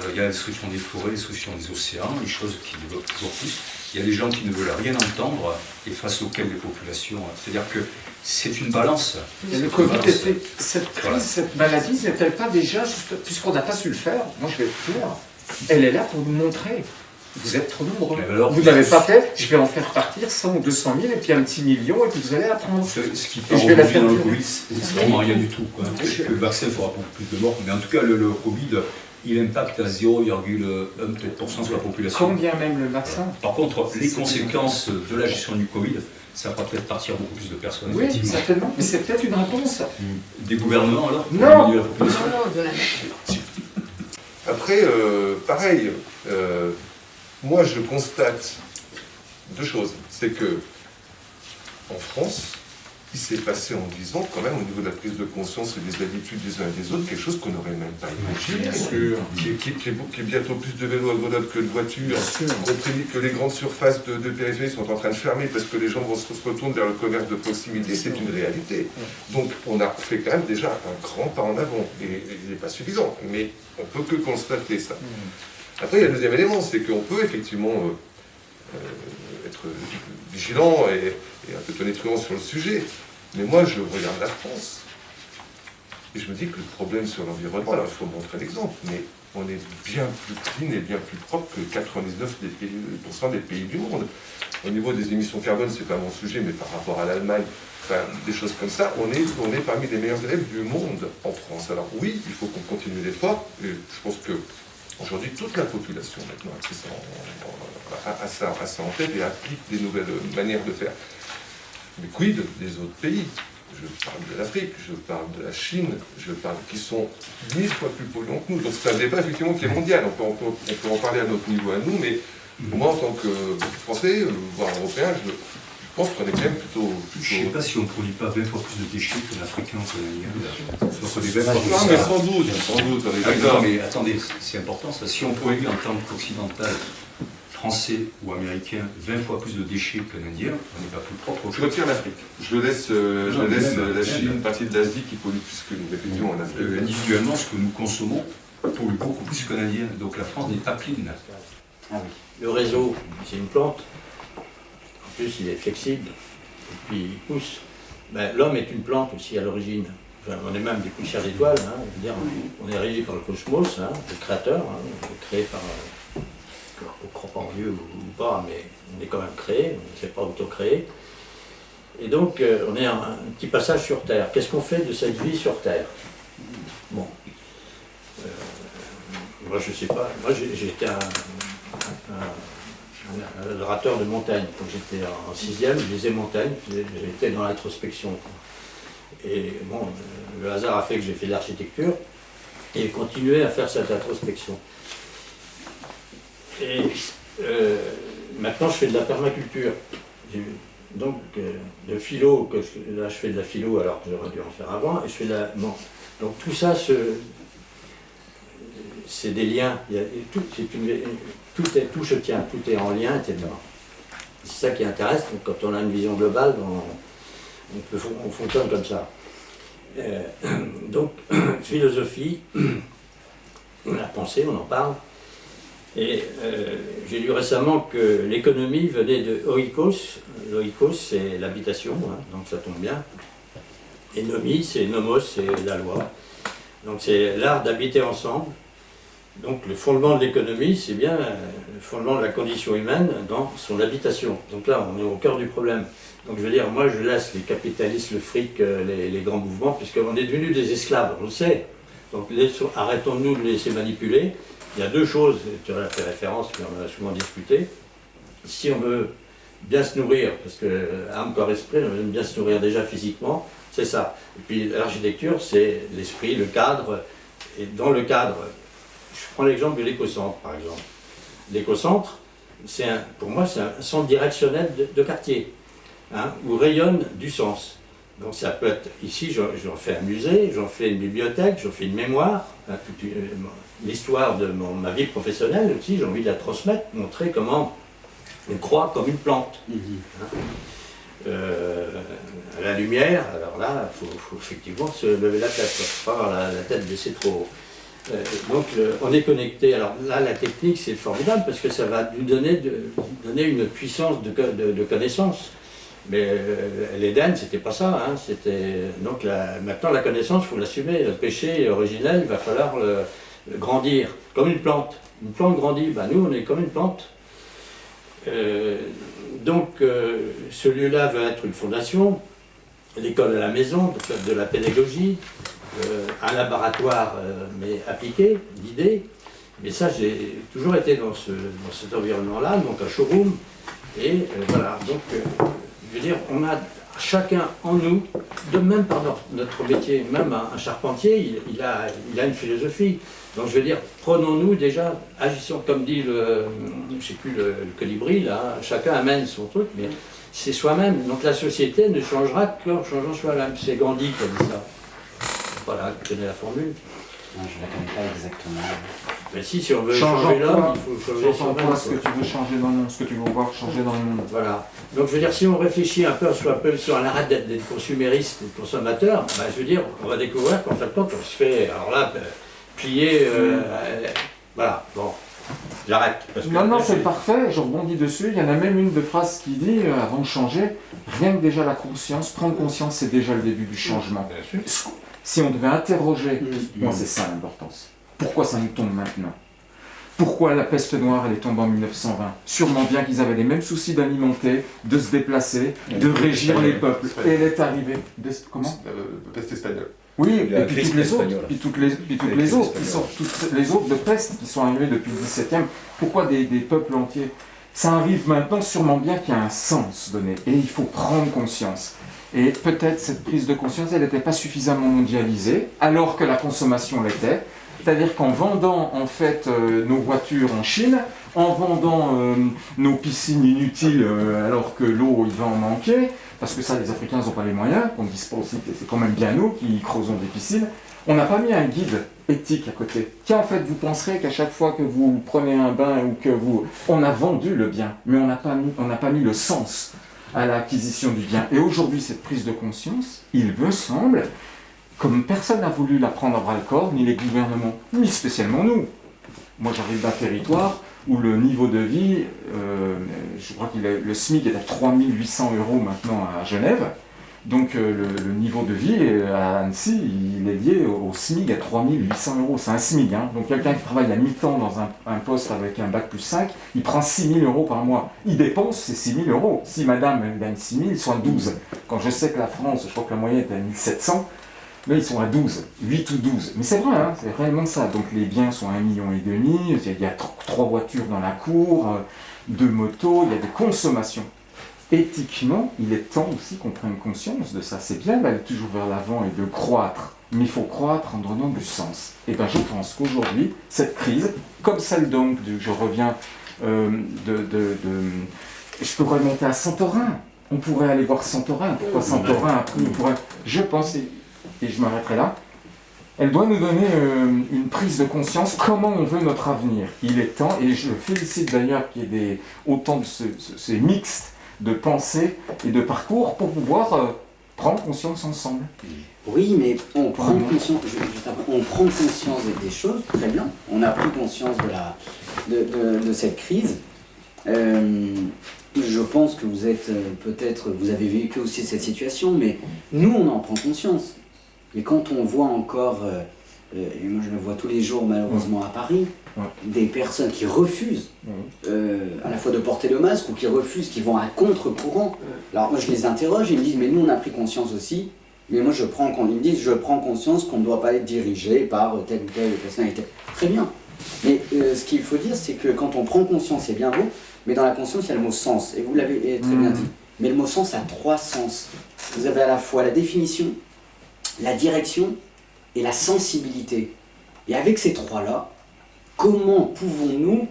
il y a la destruction des forêts, la destruction des océans, des choses qui développent toujours plus. Il y a des gens qui ne veulent rien entendre et face auxquels les populations... C'est-à-dire que c'est une balance. Et le Covid, cette crise, cette maladie, n'est-elle pas déjà, puisqu'on n'a pas su le faire, moi je vais être clair, elle est là pour nous montrer. Vous êtes trop nombreux. Alors, vous n'avez pas fait, je vais en faire partir 100 ou 200 000 et puis un petit million et puis vous allez apprendre. Ce qui part aujourd'hui dans le Covid, c'est vraiment rien du tout. Quoi. Le vaccin fera beaucoup plus de morts, mais en tout cas, le Covid, il impacte à 0,1% sur la population. Combien même le vaccin? Par contre, les conséquences de la gestion du Covid, ça fera peut-être partir beaucoup plus de personnes. Oui, certainement. Mais c'est peut-être une réponse. Des gouvernements alors pour non. diminuer la population. Non, de la nature. Après, pareil, moi je constate 2 choses. C'est que en France, il s'est passé en 10 ans, quand même, au niveau de la prise de conscience et des habitudes des uns et des autres, quelque chose qu'on n'aurait même pas imaginé. Bien sûr. Qui est bientôt plus de vélos à Grenoble que de voitures. Compris que les grandes surfaces de périphérie sont en train de fermer parce que les gens vont se retourner vers le commerce de proximité, c'est une réalité. Donc on a fait quand même déjà un grand pas en avant. Et il n'est pas suffisant, mais on peut que constater ça. Après, il y a le deuxième élément, c'est qu'on peut effectivement être vigilant et un peu tonitruant sur le sujet. Mais moi, je regarde la France et je me dis que le problème sur l'environnement, alors il faut montrer l'exemple, mais on est bien plus clean et bien plus propre que 99% des pays du monde. Au niveau des émissions carbone, c'est pas mon sujet, mais par rapport à l'Allemagne, enfin, des choses comme ça, on est parmi les meilleurs élèves du monde en France. Alors oui, il faut qu'on continue l'effort, et je pense que aujourd'hui, toute la population maintenant a ça en tête et applique des nouvelles manières de faire. Mais quid des autres pays? Je parle de l'Afrique, je parle de la Chine, je parle qui sont 1000 fois plus polluants que nous. Donc c'est un débat effectivement qui est mondial. On peut en parler à notre niveau à nous, mais moi en tant que Français, voire Européen, je pense qu'on est quand même plutôt... Je ne sais pas si on ne produit pas 20 fois plus de déchets que l'Africain ou que l'Indien. On produit 20 fois plus. Non, mais sans doute, on est d'accord. Mais attendez, c'est important ça. Si on produit en tant qu'occidental, français ou américain, 20 fois plus de déchets qu'un Indien, on n'est pas plus propre. Je retire l'Afrique. Je laisse la Chine, une partie de l'Asie qui pollue plus que nous, effectivement, en Afrique. Individuellement, ce que nous consommons pollue beaucoup plus qu'un Indien. Donc la France n'est pas clean. Ah oui. Le réseau, c'est une plante. En plus, il est flexible. Et puis, il pousse. Ben, l'homme est une plante aussi à l'origine. Enfin, on est même des poussières d'étoiles. Hein. On est régi par le cosmos, hein, le créateur, hein, créé par... on ne croit pas en Dieu ou pas, mais on est quand même créé, on ne s'est pas auto-créé. Et donc, on est un petit passage sur Terre. Qu'est-ce qu'on fait de cette vie sur Terre? Bon. Moi, je ne sais pas. Moi, j'ai été un un adorateur de montagne. Quand j'étais en 6e, je lisais montagne, j'étais dans l'introspection. Et bon, le hasard a fait que j'ai fait de l'architecture et continué à faire cette introspection. Et maintenant, je fais de la permaculture. Donc, de philo, là je fais de la philo alors que j'aurais dû en faire avant, et je fais de la... Bon. Donc tout ça, c'est des liens, tout se tient, tout est en lien, etc. C'est ça qui intéresse, donc quand on a une vision globale, on fonctionne comme ça. Donc, philosophie, la pensée, on en parle. Et j'ai lu récemment que l'économie venait de oikos. L'oikos, c'est l'habitation, hein, donc ça tombe bien. Et nomos, c'est la loi. Donc c'est l'art d'habiter ensemble. Donc le fondement de l'économie, c'est bien le fondement de la condition humaine dans son habitation. Donc là, on est au cœur du problème. Donc je veux dire, moi je laisse les capitalistes, le fric, les grands mouvements, puisqu'on est devenus des esclaves, on le sait. Donc arrêtons-nous de laisser manipuler. Il y a deux choses, tu as fait référence, puis on en a souvent discuté. Si on veut bien se nourrir, parce que âme, corps, esprit, on veut bien se nourrir déjà physiquement, c'est ça. Et puis l'architecture, c'est l'esprit, le cadre. Et dans le cadre, je prends l'exemple de l'écocentre, par exemple. L'écocentre, pour moi, c'est un centre directionnel de quartier, hein, où rayonne du sens. Donc ça peut être, ici, j'en fais un musée, j'en fais une bibliothèque, j'en fais une mémoire, hein, l'histoire de ma vie professionnelle aussi, j'ai envie de la transmettre, montrer comment on croit comme une plante. Hein. À la lumière, alors là, il faut effectivement se lever la tête, il ne faut pas avoir la tête baissée trop haut. Donc on est connecté. Alors là, la technique, c'est formidable parce que ça va nous donner une puissance de connaissance. Mais l'Éden, c'était pas ça. Hein. Donc maintenant, la connaissance, il faut l'assumer. Le péché originel, il va falloir le grandir. Comme une plante. Une plante grandit. Ben, nous, on est comme une plante. Donc ce lieu-là va être une fondation, l'école à la maison, de la pédagogie, un laboratoire mais appliqué, d'idées. Mais ça, j'ai toujours été dans cet environnement-là, donc un showroom. Et voilà, donc je veux dire, on a chacun en nous, de même par notre métier, même un charpentier, il a une philosophie. Donc je veux dire, prenons-nous déjà, agissons comme dit le colibri, là, chacun amène son truc, mais c'est soi-même. Donc la société ne changera qu'en changeant soi-même. C'est Gandhi qui a dit ça. Voilà, tu connais la formule. Non, je ne la connais pas exactement. Mais si on veut changer l'homme, il faut changer soi-même. Ce que tu veux changer dans le monde, ce que tu veux voir changer dans le monde. Voilà. Donc je veux dire, si on réfléchit un peu, soit un peu sur l'arrêt d'être consumériste, d'être consommateur, ben, je veux dire, on va découvrir qu'en fait, on se fait, alors là, plier, voilà, bon, j'arrête. Non, c'est parfait, je rebondis dessus. Il y en a même une de phrase qui dit, avant de changer, rien que déjà la conscience, prendre conscience, c'est déjà le début du changement. Si on devait interroger, moi c'est ça l'importance. Pourquoi ça nous tombe maintenant? Pourquoi la peste noire elle est tombée en 1920? Sûrement bien qu'ils avaient les mêmes soucis d'alimenter, de se déplacer, de régir les peuples. Et elle est arrivée. Comment? Peste espagnole. Oui, et puis toutes les autres, toutes les autres de peste qui sont arrivées depuis le XVIIe. Pourquoi des peuples entiers? Ça arrive maintenant sûrement bien qu'il y a un sens donné. Et il faut prendre conscience. Et peut-être cette prise de conscience, elle n'était pas suffisamment mondialisée, alors que la consommation l'était. C'est-à-dire qu'en vendant en fait nos voitures en Chine, en vendant nos piscines inutiles alors que l'eau il va en manquer, parce que ça les Africains n'ont pas les moyens, qu'on ne dise pas aussi que c'est quand même bien nous qui creusons des piscines, on n'a pas mis un guide éthique à côté. Qui en fait vous penserez qu'à chaque fois que vous prenez un bain ou que vous... On a vendu le bien, mais on n'a pas mis le sens à l'acquisition du bien. Et aujourd'hui cette prise de conscience, il me semble... Comme personne n'a voulu la prendre à bras-le-corps, ni les gouvernements, ni spécialement nous. Moi j'arrive d'un territoire où le niveau de vie, je crois que le SMIC est à 3 800 € maintenant à Genève. Donc le niveau de vie à Annecy, il est lié au SMIC à 3 800 €. C'est un SMIC. Hein. Donc quelqu'un qui travaille à mi-temps dans un poste avec un bac plus 5, il prend 6 000 € par mois. Il dépense ces 6 000 €. Si madame elle gagne 6 000, soit 12. Quand je sais que la France, je crois que la moyenne est à 1 700, Là, ils sont à 12, 8 ou 12. Mais c'est vrai, hein, c'est réellement ça. Donc les biens sont à 1,5 million. Il y a 3 voitures dans la cour, 2 motos, il y a des consommations. Éthiquement, il est temps aussi qu'on prenne conscience de ça. C'est bien d'aller toujours vers l'avant et de croître, mais il faut croître en donnant du sens. Et bien je pense qu'aujourd'hui, cette crise, comme celle donc, je reviens je pourrais monter à Santorin. On pourrait aller voir Santorin. Pourquoi Santorin après on pourrait... Je pense, et je m'arrêterai là, elle doit nous donner une prise de conscience comment on veut notre avenir. Il est temps, et je félicite d'ailleurs qu'il y ait autant de ces mixtes de pensée et de parcours pour pouvoir prendre conscience ensemble. Oui, mais on prend conscience, on prend conscience des choses, très bien. On a pris conscience de cette crise. Je pense que vous êtes vous avez vécu aussi cette situation, mais nous, on en prend conscience. Et quand on voit encore, et moi je le vois tous les jours malheureusement à Paris, des personnes qui refusent à la fois de porter le masque ou qui refusent, qui vont à contre-courant. Alors moi je les interroge, ils me disent mais nous on a pris conscience aussi, mais moi ils me disent je prends conscience qu'on ne doit pas être dirigé par telle ou telle personnalité. Très bien. Mais ce qu'il faut dire c'est que quand on prend conscience c'est bien beau, mais dans la conscience il y a le mot sens, et vous l'avez très bien dit. Mais le mot sens a 3 sens. Vous avez à la fois la définition, la direction et la sensibilité. Et avec ces 3-là, comment pouvons-nous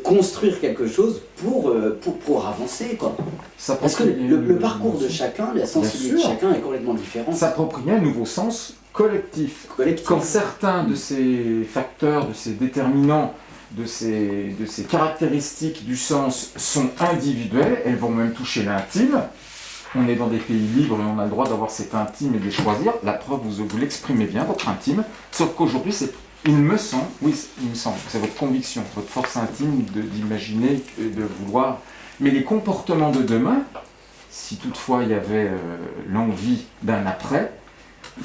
construire quelque chose pour avancer quoi. Parce que le parcours de chacun, la sensibilité de chacun est complètement différente. S'approprier un nouveau sens collectif. Quand certains de ces facteurs, de ces déterminants, de ces caractéristiques du sens sont individuelles, elles vont même toucher l'intime. On est dans des pays libres et on a le droit d'avoir cet intime et de choisir. La preuve, vous l'exprimez bien, votre intime. Sauf qu'aujourd'hui, il me semble, c'est votre conviction, votre force intime d'imaginer et de vouloir. Mais les comportements de demain, si toutefois il y avait l'envie d'un après, il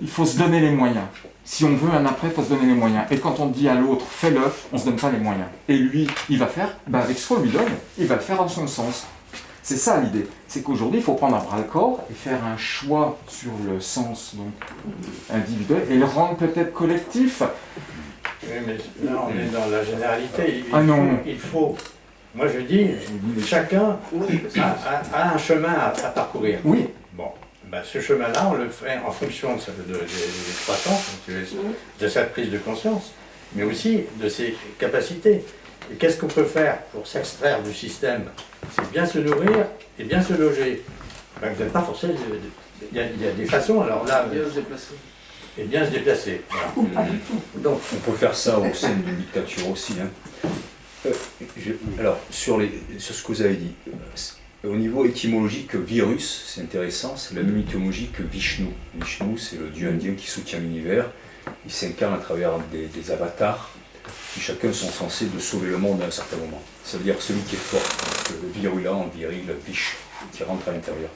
faut se donner les moyens. Si on veut un après, il faut se donner les moyens. Et quand on dit à l'autre, fais-le, on ne se donne pas les moyens. Et lui, il va faire, avec ce qu'on lui donne, il va le faire en son sens. C'est ça l'idée. C'est qu'aujourd'hui, il faut prendre un bras-le-corps et faire un choix sur le sens donc, individuel et le rendre peut-être collectif. Oui, mais là, on est dans la généralité. Il faut, moi je dis, chacun a un chemin à parcourir. Oui. Bon, ben, ce chemin-là, on le fait en fonction des 3 sens, de cette prise de conscience, mais aussi de ses capacités. Et qu'est-ce qu'on peut faire pour s'extraire du système? C'est bien se nourrir et bien se loger. Ben, vous n'êtes pas forcé il y a des façons, alors là... Bien se déplacer. Et bien se déplacer. Voilà. Donc, on peut faire ça au sein d'une dictature aussi. Hein. Alors, sur ce que vous avez dit, au niveau étymologique, virus, c'est intéressant, c'est la même étymologie que Vishnu. Vishnu, c'est le dieu indien qui soutient l'univers. Il s'incarne à travers des avatars qui chacun sont censés de sauver le monde à un certain moment. Ça veut dire celui qui est fort, le virulent, viril, vish, qui rentre à l'intérieur.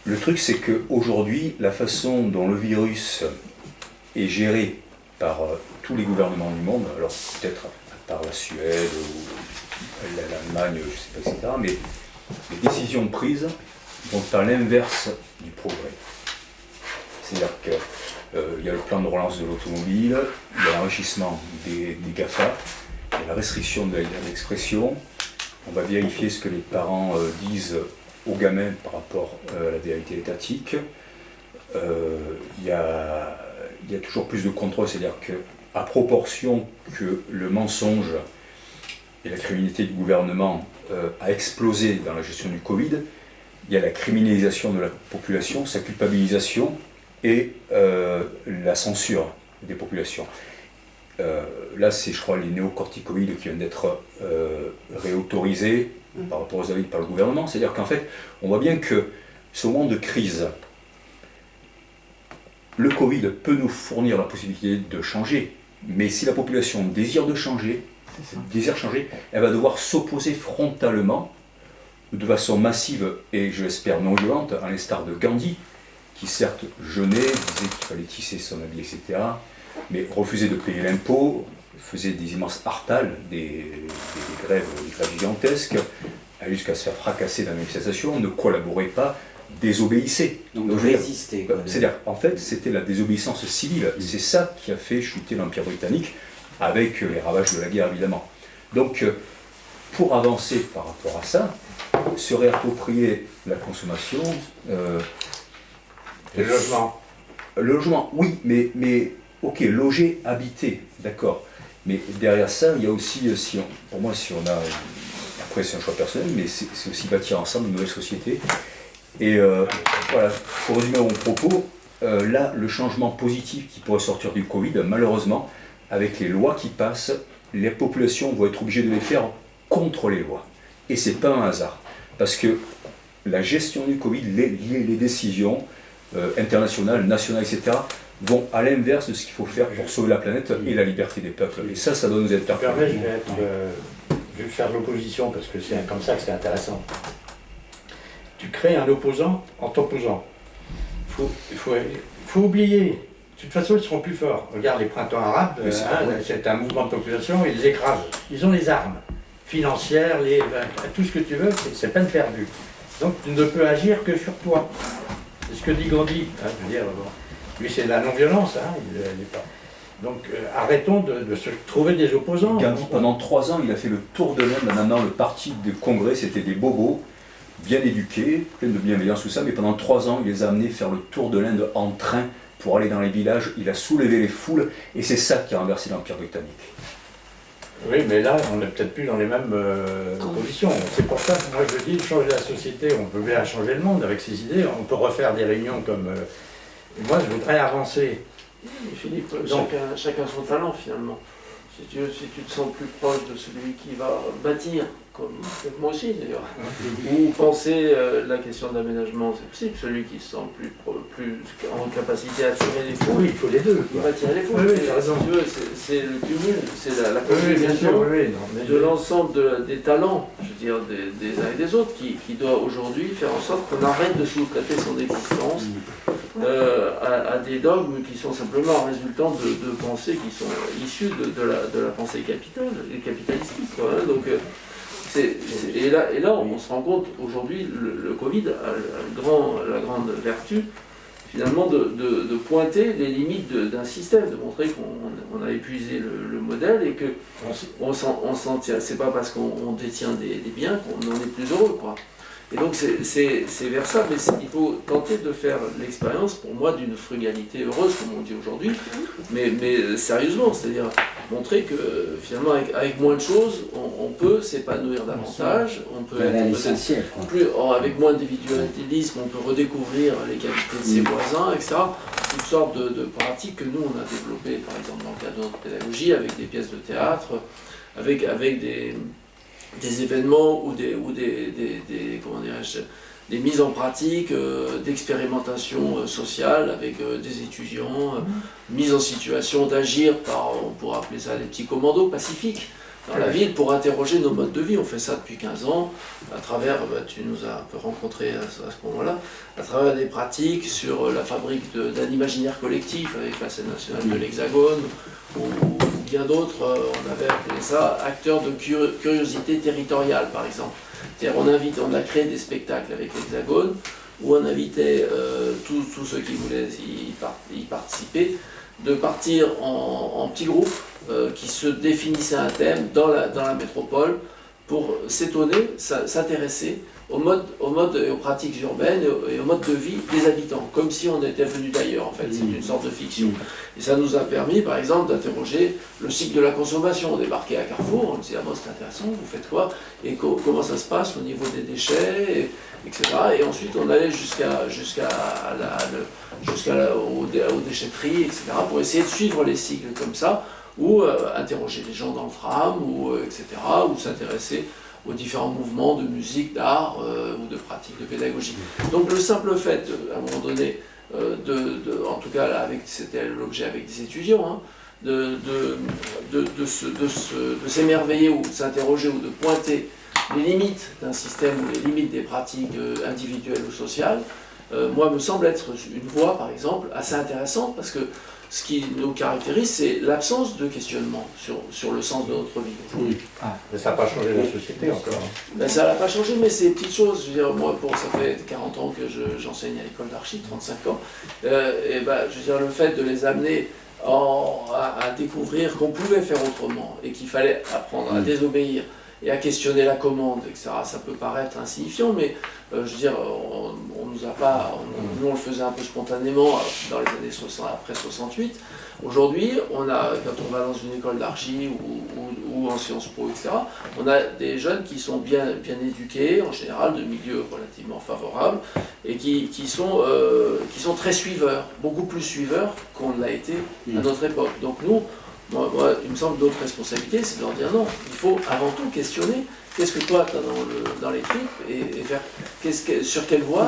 Le truc, c'est qu'aujourd'hui, la façon dont le virus est géré par tous les gouvernements du monde, alors peut-être par la Suède ou l'Allemagne, je ne sais pas, etc., mais les décisions prises vont à l'inverse du progrès. C'est-à-dire qu'il y a le plan de relance de l'automobile, il y a l'enrichissement des GAFA, il y a la restriction de la liberté d'expression, on va vérifier ce que les parents disent aux gamins par rapport à la vérité étatique. Il y a toujours plus de contrôle, c'est-à-dire qu'à proportion que le mensonge et la criminalité du gouvernement a explosé dans la gestion du Covid, il y a la criminalisation de la population, sa culpabilisation et la censure des populations. Là, c'est, je crois, les néocorticoïdes qui viennent d'être réautorisés par rapport aux avis par le gouvernement. C'est-à-dire qu'en fait, on voit bien que ce moment de crise, le Covid peut nous fournir la possibilité de changer, mais si la population désire changer, elle va devoir s'opposer frontalement, de façon massive et, je l'espère, non violente, à l'instar de Gandhi, qui certes jeûnait, disait qu'il fallait tisser son habit, etc., mais refusait de payer l'impôt, faisait des immenses hartales, des grèves gigantesques, jusqu'à se faire fracasser dans la manifestation, ne collaborait pas, désobéissaient. Donc Donc, de je veux dire, résister. quoi. c'est-à-dire, en fait, c'était la désobéissance civile. C'est ça qui a fait chuter l'Empire britannique, avec les ravages de la guerre, évidemment. Donc, pour avancer par rapport à ça, se réapproprier la consommation... Le logement. Le logement, oui, mais ok, loger, habiter, d'accord. Mais derrière ça, il y a aussi, pour moi, si on a... Après, c'est un choix personnel, mais c'est aussi bâtir ensemble une nouvelle société. Et voilà, pour résumer mon propos, là, le changement positif qui pourrait sortir du Covid, malheureusement, avec les lois qui passent, les populations vont être obligées de les faire contre les lois. Et c'est pas un hasard. Parce que la gestion du Covid, les décisions internationales, nationales, etc., vont à l'inverse de ce qu'il faut faire pour sauver la planète et la liberté des peuples. Et ça doit nous être permet, je vais faire de l'opposition parce que c'est comme ça que c'est intéressant. Tu crées un opposant en t'opposant. Il faut oublier. De toute façon, ils seront plus forts. Regarde les printemps arabes, c'est un mouvement de population, ils les écrasent. Ils ont les armes financières, tout ce que tu veux, c'est peine perdue. Donc tu ne peux agir que sur toi. C'est ce que dit Gandhi. Je veux dire, lui, c'est de la non-violence. Il n'est pas. Donc arrêtons de se trouver des opposants. Gandhi, pendant 3 ans, il a fait le tour de l'Inde. Maintenant, le parti de Congrès, c'était des bobos, bien éduqués, pleins de bienveillance, tout ça. Mais pendant 3 ans, il les a amenés faire le tour de l'Inde en train pour aller dans les villages. Il a soulevé les foules. Et c'est ça qui a renversé l'Empire britannique. Oui, mais là, on n'est peut-être plus dans les mêmes positions. C'est pour ça que moi je dis, changer la société, on peut bien changer le monde avec ses idées. On peut refaire des réunions comme... moi, je voudrais avancer. Philippe, chacun son talent finalement. Si tu te sens plus proche de celui qui va bâtir, comme moi aussi d'ailleurs, ou penser la question de l'aménagement, c'est possible, celui qui se sent plus en capacité à tirer les foules, oui, il faut les deux. Il va tirer les foules. Oui, Si tu veux, c'est le cumul, c'est la combinaison de l'ensemble des talents, je veux dire, des uns et des autres, qui doit aujourd'hui faire en sorte qu'on arrête de sous-traiter son existence à des dogmes qui sont simplement un résultant de pensées qui sont issues de la pensée capitalistique. Quoi, hein. Donc, et là, on se rend compte aujourd'hui, le Covid a la grande vertu finalement de pointer les limites d'un système, de montrer qu'on a épuisé le modèle et qu'on s'en tient. C'est pas parce qu'on détient des biens qu'on en est plus heureux, quoi. Et donc c'est vers ça, mais il faut tenter de faire l'expérience, pour moi, d'une frugalité heureuse, comme on dit aujourd'hui, mais sérieusement, c'est-à-dire montrer que finalement, avec moins de choses, on peut s'épanouir davantage, on peut être avec moins d'individualisme, on peut redécouvrir les qualités de ses voisins, etc. Toutes sortes de pratiques que nous, on a développées, par exemple, dans le cadre de notre pédagogie, avec des pièces de théâtre, avec des événements ou des mises en pratique d'expérimentation sociale avec des étudiants, mise en situation d'agir par, on pourrait appeler ça des petits commandos pacifiques dans la ville pour interroger nos modes de vie. On fait ça depuis 15 ans, à travers, tu nous as un peu rencontrés à ce moment-là, à travers des pratiques sur la fabrique d'un imaginaire collectif avec la scène nationale de l'Hexagone, ou bien d'autres, on avait appelé ça acteurs de curiosité territoriale, par exemple. C'est-à-dire on a créé des spectacles avec l'Hexagone, où on invitait tous ceux qui voulaient y participer, de partir en petits groupes qui se définissaient un thème dans la métropole pour s'étonner, s'intéresser au mode et aux pratiques urbaines et au mode de vie des habitants, comme si on était venu d'ailleurs en fait, c'est une sorte de fiction. Et ça nous a permis par exemple d'interroger le cycle de la consommation. On débarquait à Carrefour, on disait ah bon c'est intéressant, vous faites quoi et comment ça se passe au niveau des déchets, etc. Et ensuite on allait aux déchetteries, etc. pour essayer de suivre les cycles comme ça, ou interroger les gens dans le tram, etc. ou s'intéresser aux différents mouvements de musique, d'art ou de pratique de pédagogie. Donc le simple fait, à un moment donné, en tout cas là, c'était l'objet avec des étudiants, hein, de s'émerveiller ou de s'interroger ou de pointer les limites d'un système ou les limites des pratiques individuelles ou sociales, moi me semble être une voie par exemple assez intéressante parce que ce qui nous caractérise, c'est l'absence de questionnement sur le sens de notre vie aujourd'hui. Mais ça n'a pas changé la société encore. Ben, ça n'a pas changé, mais c'est des petites choses. Je veux dire, moi, ça fait 40 ans que j'enseigne à l'école d'archi, 35 ans. Et ben, je veux dire, le fait de les amener à découvrir qu'on pouvait faire autrement et qu'il fallait apprendre à désobéir et à questionner la commande, etc. Ça peut paraître insignifiant, mais je veux dire, on nous a pas, nous on le faisait un peu spontanément dans les années 60, après 68. Aujourd'hui, quand on va dans une école d'archi ou en Sciences Po, etc., on a des jeunes qui sont bien éduqués, en général de milieux relativement favorables, et qui sont très suiveurs, beaucoup plus suiveurs qu'on l'a été à notre époque. Donc nous, moi, il me semble que notre responsabilité, c'est de leur dire non, il faut avant tout questionner qu'est-ce que toi tu as dans les tripes et faire sur quelle voie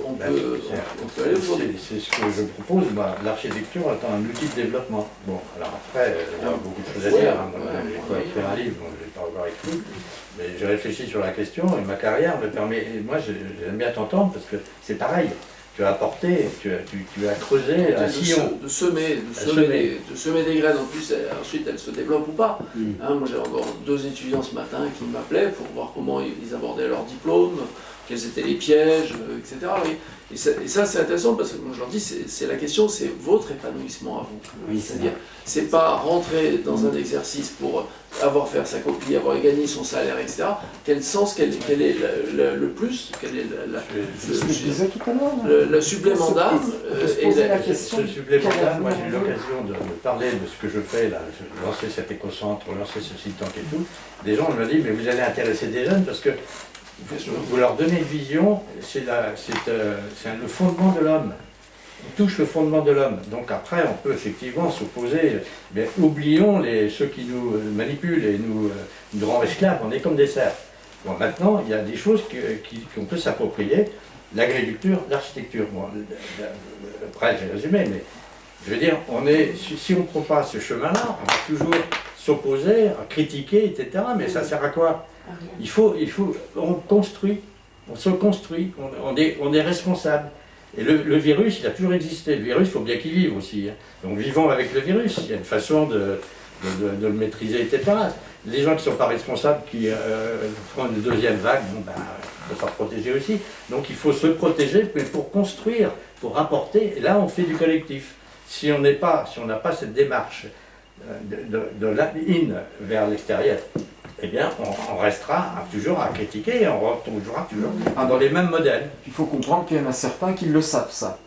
on peut aller aujourd'hui. C'est ce que je propose. L'architecture étant un outil de développement. Bon, alors après, il y a beaucoup de choses à dire. J'ai pas écrit un livre, je ne l'ai pas encore écrit. Mais j'ai réfléchi sur la question et ma carrière me permet. Et moi, j'aime bien t'entendre parce que c'est pareil. Tu as apporté, tu as creusé un sillon. De semer des graines, en plus, ensuite elles se développent ou pas. Moi j'ai encore 2 étudiants ce matin qui m'appelaient pour voir comment ils abordaient leur diplôme, quels étaient les pièges, etc. Et ça c'est intéressant parce que moi je leur dis, c'est la question, c'est votre épanouissement à vous. Oui, c'est-à-dire, c'est pas rentrer dans un exercice pour avoir fait sa copie, avoir gagné son salaire, etc. Quel sens, quel est le plus, quel est le supplément d'âme. Ce supplément d'âme, moi j'ai eu l'occasion de parler de ce que je fais là, lancer cet éco-centre, lancer ce think tank et tout. Des gens me disent, mais vous allez intéresser des jeunes parce que vous leur donnez une vision, c'est le fondement de l'homme. On touche le fondement de l'homme. Donc après, on peut effectivement s'opposer. Mais oublions ceux qui nous manipulent et nous rendent esclaves. On est comme des serfs. Bon, maintenant, il y a des choses qu'on peut s'approprier. L'agriculture, l'architecture. Bon, après, j'ai résumé, mais je veux dire, si on ne prend pas ce chemin-là, on va toujours s'opposer, critiquer, etc. Mais ça sert à quoi ? On construit, on se construit, on est responsable. Et le virus, il a toujours existé. Le virus, il faut bien qu'il vive aussi. Donc vivons avec le virus. Il y a une façon de le maîtriser, etc. Les gens qui ne sont pas responsables, qui font une deuxième vague, il ne faut pas protéger aussi. Donc il faut se protéger, mais pour construire, pour rapporter. Et là, on fait du collectif. Si on n'a pas cette démarche de l'in vers l'extérieur, eh bien, on restera toujours à critiquer et on retournera toujours dans les mêmes modèles. Il faut comprendre qu'il y en a certains qui le savent, ça.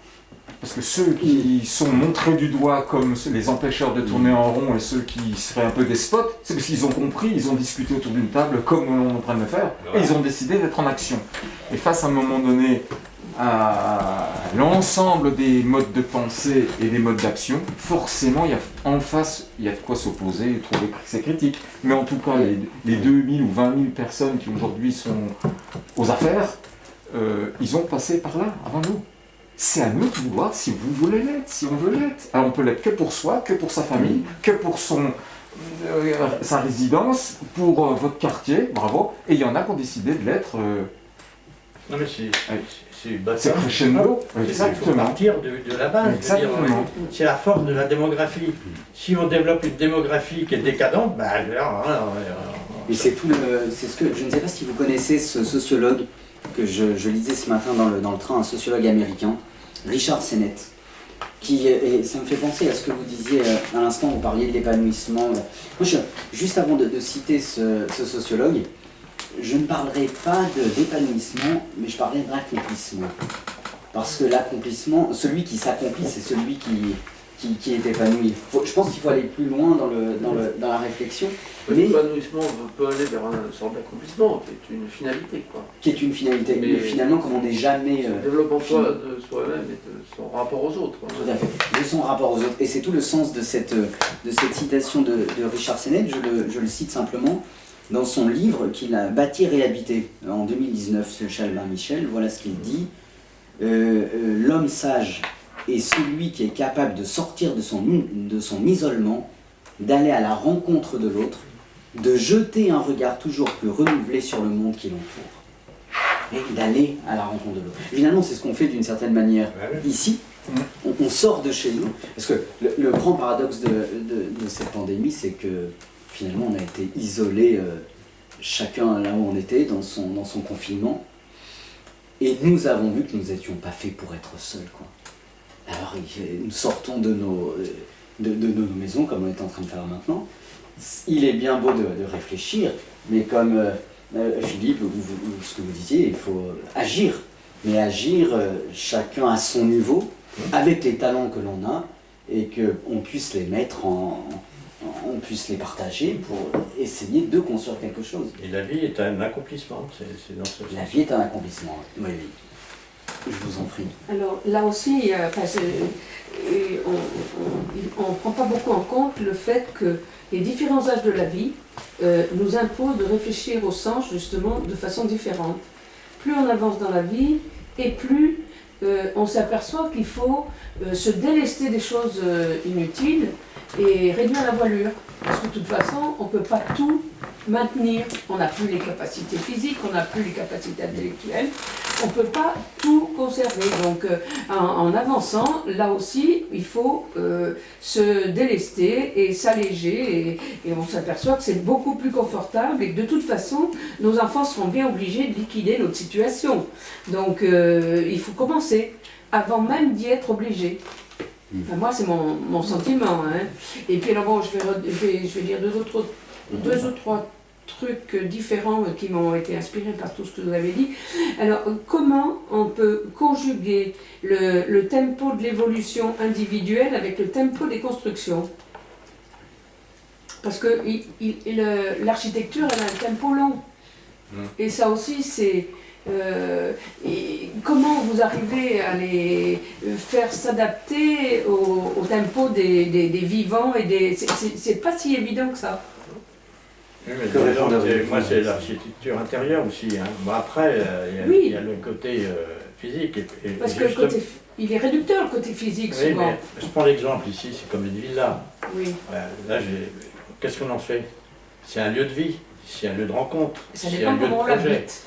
Parce que ceux qui sont montrés du doigt comme les empêcheurs de tourner en rond et ceux qui seraient un peu despotes, c'est parce qu'ils ont compris, ils ont discuté autour d'une table comme on est en train de le faire, et ils ont décidé d'être en action. Et face à un moment donné à l'ensemble des modes de pensée et des modes d'action, forcément, en face, il y a de quoi s'opposer et trouver ses critiques. Mais en tout cas, les 2000 ou 20 000 personnes qui aujourd'hui sont aux affaires, ils ont passé par là avant nous. C'est à nous de vouloir si vous voulez l'être, si on veut l'être. Alors on peut l'être que pour soi, que pour sa famille, que pour sa résidence, pour votre quartier, bravo. Et il y en a qui ont décidé de l'être. Non mais c'est crescendo. Exactement. Il faut partir de la base. C'est la force de la démographie. Si on développe une démographie qui est décadente, et c'est ce que je ne sais pas si vous connaissez ce sociologue que je lisais ce matin dans le train, un sociologue américain, Richard Sennett, et ça me fait penser à ce que vous disiez à l'instant, vous parliez de l'épanouissement. Moi, juste avant de citer ce sociologue, je ne parlerai pas d'épanouissement, mais je parlerai d'accomplissement. Parce que l'accomplissement, celui qui s'accomplit, c'est celui qui est épanoui. Je pense qu'il faut aller plus loin dans la réflexion. L'épanouissement peut aller vers une sorte d'accomplissement, qui est une finalité, quoi. Qui est une finalité, mais finalement, comme on n'est jamais... le développement de soi-même et de son rapport aux autres. Quoi. Tout à fait, de son rapport aux autres. Et c'est tout le sens de cette citation de Richard Sennett, je le cite simplement, dans son livre qu'il a Bâtir et habiter, en 2019, ce Chalvin Michel, voilà ce qu'il dit. L'homme sage est celui qui est capable de sortir de son isolement, d'aller à la rencontre de l'autre, de jeter un regard toujours plus renouvelé sur le monde qui l'entoure, et d'aller à la rencontre de l'autre. Finalement, c'est ce qu'on fait d'une certaine manière ici, On sort de chez nous, parce que le grand paradoxe de cette pandémie, c'est que finalement on a été isolés, chacun là où on était, dans son confinement, et nous avons vu que nous n'étions pas faits pour être seuls, quoi. Alors nous sortons de nos maisons, comme on est en train de faire maintenant. Il est bien beau de réfléchir, mais comme Philippe, ou ce que vous disiez, il faut agir, mais agir chacun à son niveau, avec les talents que l'on a, et qu'on puisse les mettre on puisse les partager pour essayer de construire quelque chose. Et la vie est un accomplissement, c'est dans ce sens. La vie est un accomplissement, oui. Je vous en prie. Alors là aussi, on ne prend pas beaucoup en compte le fait que les différents âges de la vie nous imposent de réfléchir au sens justement de façon différente. Plus on avance dans la vie et plus on s'aperçoit qu'il faut se délester des choses inutiles et réduire la voilure. Parce que de toute façon, on ne peut pas tout maintenir. On n'a plus les capacités physiques, on n'a plus les capacités intellectuelles. On ne peut pas tout conserver. Donc en avançant, là aussi, il faut se délester et s'alléger. Et on s'aperçoit que c'est beaucoup plus confortable et que de toute façon, nos enfants seront bien obligés de liquider notre situation. Donc il faut commencer avant même d'y être obligé. Enfin, moi, c'est mon sentiment. Hein. Et puis alors bon, je vais dire deux ou trois trucs différents qui m'ont été inspirés par tout ce que vous avez dit. Alors, comment on peut conjuguer le tempo de l'évolution individuelle avec le tempo des constructions? Parce que l'architecture, elle a un tempo long. Et ça aussi, c'est... et comment vous arrivez à les faire s'adapter au tempo des vivants et des... C'est pas si évident que ça. Oui, moi, c'est l'architecture intérieure aussi. Hein. Bon, après, il y a le côté physique. Parce que il est réducteur, le côté physique, oui, souvent. Mais je prends l'exemple ici, c'est comme une villa. Oui. Là, qu'est-ce qu'on en fait? C'est un lieu de vie, c'est un lieu de rencontre, Ça c'est dépend un lieu de comment on projet. l'habite.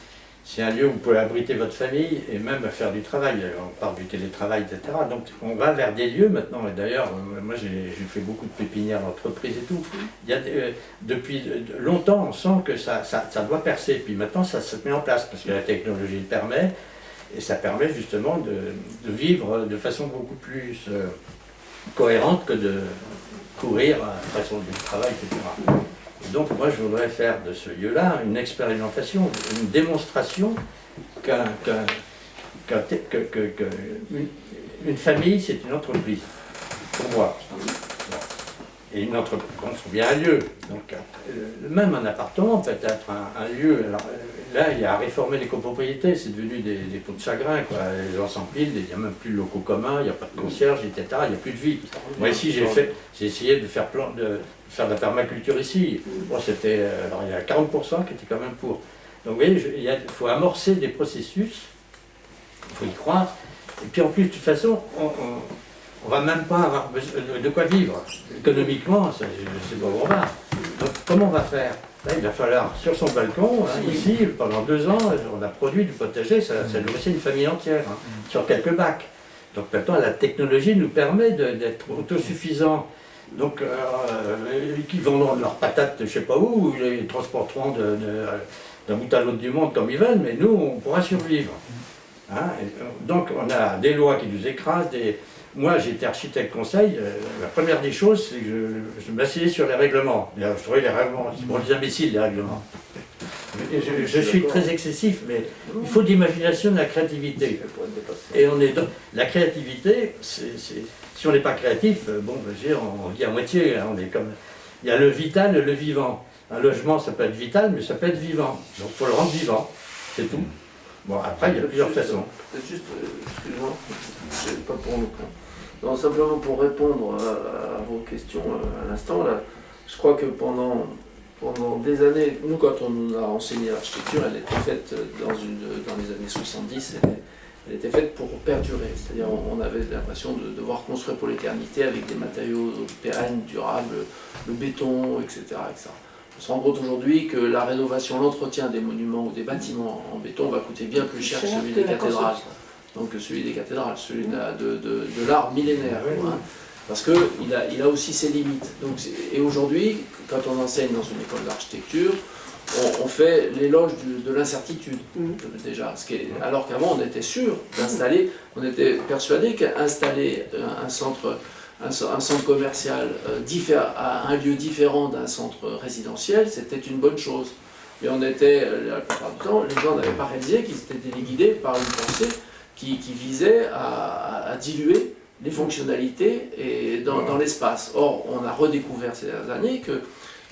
C'est un lieu où vous pouvez abriter votre famille et même faire du travail. On parle du télétravail, etc. Donc on va vers des lieux maintenant. Et d'ailleurs, moi j'ai fait beaucoup de pépinières d'entreprise et tout. Il y a depuis longtemps, on sent que ça doit percer. Puis maintenant, ça se met en place parce que la technologie le permet. Et ça permet justement de vivre de façon beaucoup plus cohérente que de courir à la façon du travail, etc. Donc moi je voudrais faire de ce lieu-là une expérimentation, une démonstration qu'une famille c'est une entreprise, pour moi. Et une entreprise, c'est bien un lieu. Donc même un appartement peut être un lieu. Alors, là il y a à réformer les copropriétés, c'est devenu des pots de chagrin, quoi. Les gens s'empilent, il n'y a même plus de locaux communs, il n'y a pas de concierge, etc. Il n'y a plus de vie. Moi ici j'ai essayé de faire de la permaculture ici. Bon, alors il y a 40% qui étaient quand même pour. Donc vous voyez, il faut amorcer des processus, il faut y croire. Et puis en plus, de toute façon, on va même pas avoir de quoi vivre. Économiquement, je sais pas où on va. Donc comment on va faire? Là, il va falloir, sur son balcon, hein, ici, pendant 2 ans, on a produit du potager, ça nourrissait une famille entière, hein, sur quelques bacs. Donc maintenant, la technologie nous permet d'être autosuffisants. Donc, qui vendront leurs patates, je ne sais pas où, ils les transporteront d'un bout à l'autre du monde comme ils veulent, mais nous, on pourra survivre. Hein, donc, on a des lois qui nous écrasent. Moi, j'étais architecte conseil. La première des choses, c'est que je m'asseyais sur les règlements. Je trouvais les règlements, c'est pour les imbéciles, les règlements. Je suis très excessif, mais il faut de l'imagination, de la créativité. Et la créativité, si on n'est pas créatif, bon, on vit à moitié. Hein, on est comme, il y a le vital et le vivant. Un logement, ça peut être vital, mais ça peut être vivant. Donc il faut le rendre vivant, c'est tout. Bon, après, il y a plusieurs façons. Juste, excusez-moi, c'est pas pour nous prendre. Non, simplement pour répondre à vos questions à l'instant, là, je crois que pendant des années, nous quand on a enseigné l'architecture, elle était faite dans les années 70, elle était faite pour perdurer, c'est-à-dire on avait l'impression de devoir construire pour l'éternité avec des matériaux pérennes, durables, le béton, etc. etc. On se rend compte aujourd'hui que la rénovation, l'entretien des monuments ou des bâtiments en béton va coûter bien plus cher que celui des cathédrales. donc celui des cathédrales, celui de l'art millénaire. Hein, parce qu'il a aussi ses limites. Donc, et aujourd'hui, quand on enseigne dans une école d'architecture, on fait l'éloge de l'incertitude, déjà. Alors qu'avant, on était sûr d'installer, on était persuadé qu'installer un centre commercial à un lieu différent d'un centre résidentiel, c'était une bonne chose. Et on était, la plupart du temps, les gens n'avaient pas réalisé qu'ils étaient téléguidés par une pensée qui visait à diluer les fonctionnalités dans l'espace. Or, on a redécouvert ces dernières années que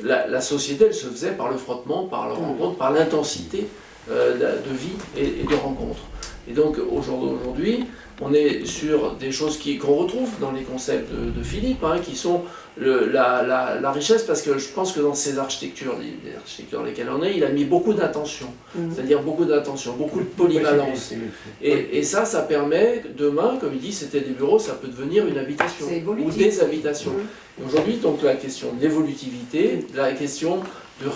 la société, elle se faisait par le frottement, par la rencontre, par l'intensité de vie et de rencontre. Et donc, aujourd'hui, on est sur des choses qu'on retrouve dans les concepts de Philippe, hein, qui sont la richesse, parce que je pense que dans ces architectures, les architectures dans lesquelles on est, il a mis beaucoup d'intention, c'est-à-dire beaucoup d'intention, beaucoup de polyvalence. Et ça permet, demain, comme il dit, c'était des bureaux, ça peut devenir une habitation, ou des habitations. Et aujourd'hui, donc, la question d'évolutivité, la question de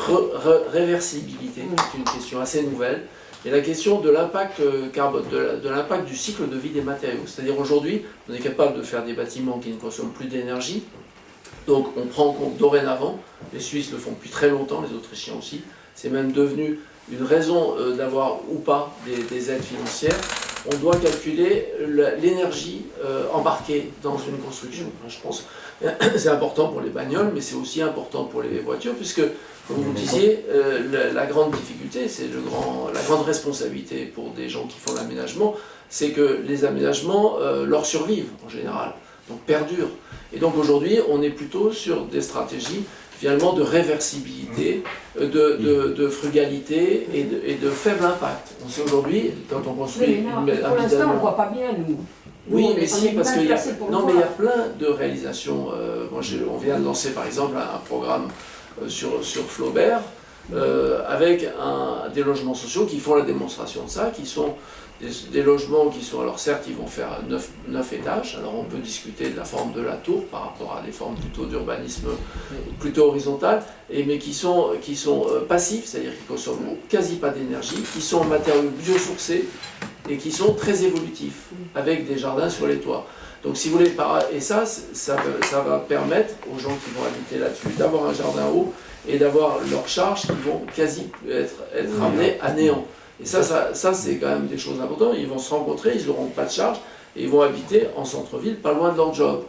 réversibilité, c'est une question assez nouvelle, et la question de l'impact carbone, de l'impact du cycle de vie des matériaux. C'est-à-dire aujourd'hui, on est capable de faire des bâtiments qui ne consomment plus d'énergie. Donc on prend en compte dorénavant, les Suisses le font depuis très longtemps, les Autrichiens aussi, c'est même devenu une raison d'avoir ou pas des aides financières. On doit calculer l'énergie embarquée dans une construction. Je pense que c'est important pour les bagnoles, mais c'est aussi important pour les voitures, puisque, comme vous le disiez, la grande difficulté, c'est la grande responsabilité pour des gens qui font l'aménagement, c'est que les aménagements leur survivent en général, donc perdurent. Et donc aujourd'hui, on est plutôt sur des stratégies finalement de réversibilité, de frugalité et de faible impact. On sait aujourd'hui, quand on construit pour l'instant, on ne voit pas bien, nous. Oui, mais si, parce qu'il y a plein de réalisations. On vient de lancer par exemple un programme sur Flaubert, avec des logements sociaux qui font la démonstration de ça, qui sont des logements qui sont, alors certes, ils vont faire 9 étages, alors on peut discuter de la forme de la tour par rapport à des formes plutôt d'urbanisme plutôt horizontales, mais qui sont passifs, c'est-à-dire qui ne consomment quasi pas d'énergie, qui sont en matériaux biosourcés et qui sont très évolutifs, avec des jardins sur les toits. Donc si vous voulez, et ça va permettre aux gens qui vont habiter là-dessus d'avoir un jardin haut et d'avoir leurs charges qui vont quasi être ramenées à néant. Et ça c'est quand même des choses importantes. Ils vont se rencontrer, ils n'auront pas de charge, et ils vont habiter en centre-ville, pas loin de leur job.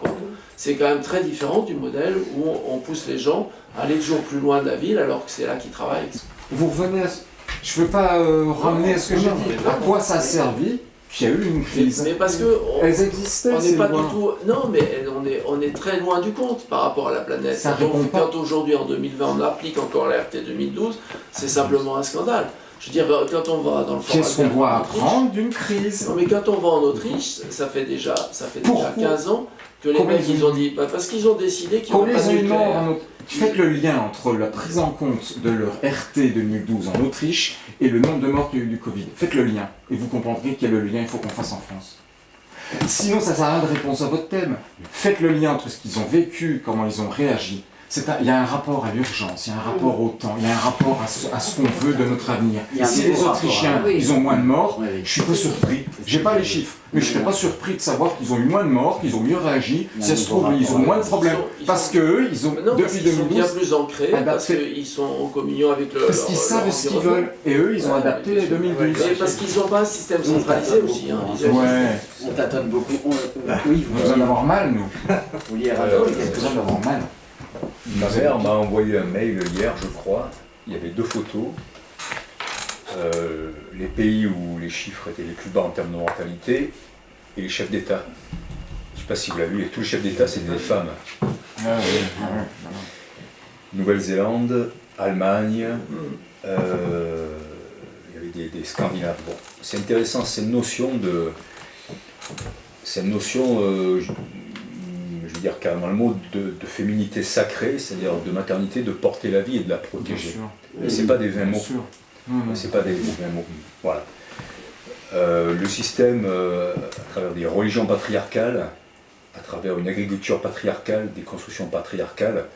C'est quand même très différent du modèle où on pousse les gens à aller toujours plus loin de la ville, alors que c'est là qu'ils travaillent. Vous revenez à... Je ne veux pas ramener à ce que j'ai dit. À quoi ça a servi qu'il y a eu une crise? Mais parce que elles existaient, on n'est pas du tout. Non, mais on est très loin du compte par rapport à la planète. Donc, quand aujourd'hui, en 2020, on applique encore la RT 2012, c'est simplement un scandale. Je veux dire, quand on va dans le Qu'est-ce qu'on doit apprendre d'une crise? Non, mais quand on va en Autriche, ça fait déjà 15 ans que les mecs, ils ont dit... parce qu'ils ont décidé qu'ils n'ont pas de nucléaire. Faites le lien entre la prise en compte de leur RT 2012 en Autriche et le nombre de morts qu'il y a eu du Covid. Faites le lien, et vous comprendrez quel est le lien il faut qu'on fasse en France. Sinon, ça ne sert à rien de répondre à votre thème. Faites le lien entre ce qu'ils ont vécu, comment ils ont réagi. Il y a un rapport à l'urgence, il y a un rapport au temps, il y a un rapport à ce qu'on veut de notre avenir. Si les Autrichiens, ils ont moins de morts, je ne suis pas surpris. Je n'ai pas les chiffres, mais je ne serais pas surpris de savoir qu'ils ont eu moins de morts, qu'ils ont mieux réagi. Si ça se trouve, ils ont moins de problèmes. Parce qu'eux, ils ont, depuis 2012, ils sont bien plus ancrés, parce qu'ils sont en communion avec le... Parce qu'ils savent ce qu'ils veulent, et eux, ils ont adapté 2012. Et parce qu'ils n'ont pas un système centralisé aussi. On tâtonne beaucoup. Oui, vous allez en avoir mal, nous. Vous vouliez vous allez en avoir mal. Ma mère m'a envoyé un mail hier, je crois. Il y avait 2 photos. Les pays où les chiffres étaient les plus bas en termes de mortalité et les chefs d'État. Je ne sais pas si vous l'avez vu, et tous les chefs d'État, c'est des femmes. Nouvelle-Zélande, Allemagne, il y avait des Scandinaves. Bon, c'est intéressant, cette notion, je veux dire carrément le mot de féminité sacrée, c'est-à-dire de maternité, de porter la vie et de la protéger. C'est pas des vains mots. C'est pas des vains mots. Voilà. Le système, à travers des religions patriarcales, à travers une agriculture patriarcale, des constructions patriarcales,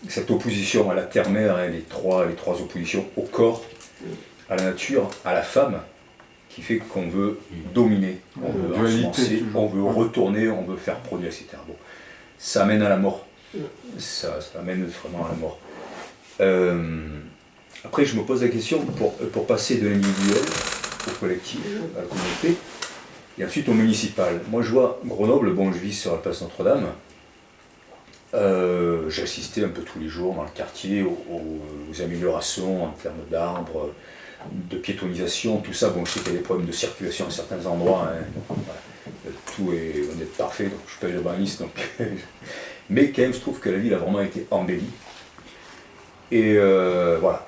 cette opposition à la terre-mère, les trois oppositions au corps, à la nature, à la femme, qui fait qu'on veut dominer, on veut Dualité, ensemencer, toujours. on veut retourner, on veut faire produire, etc. Bon, ça amène à la mort. Ça amène vraiment à la mort. Après, je me pose la question, pour passer de l'individuel au collectif, à la communauté, et ensuite au municipal. Moi, je vois Grenoble, bon, je vis sur la place Notre-Dame. J'ai assisté un peu tous les jours dans le quartier aux améliorations en termes d'arbres, de piétonisation, tout ça. Bon, je sais qu'il y a des problèmes de circulation à certains endroits. Hein. Voilà. Tout est loin d'être parfait, donc je ne suis pas urbaniste. Donc mais quand même, je trouve que la ville a vraiment été embellie. Et voilà.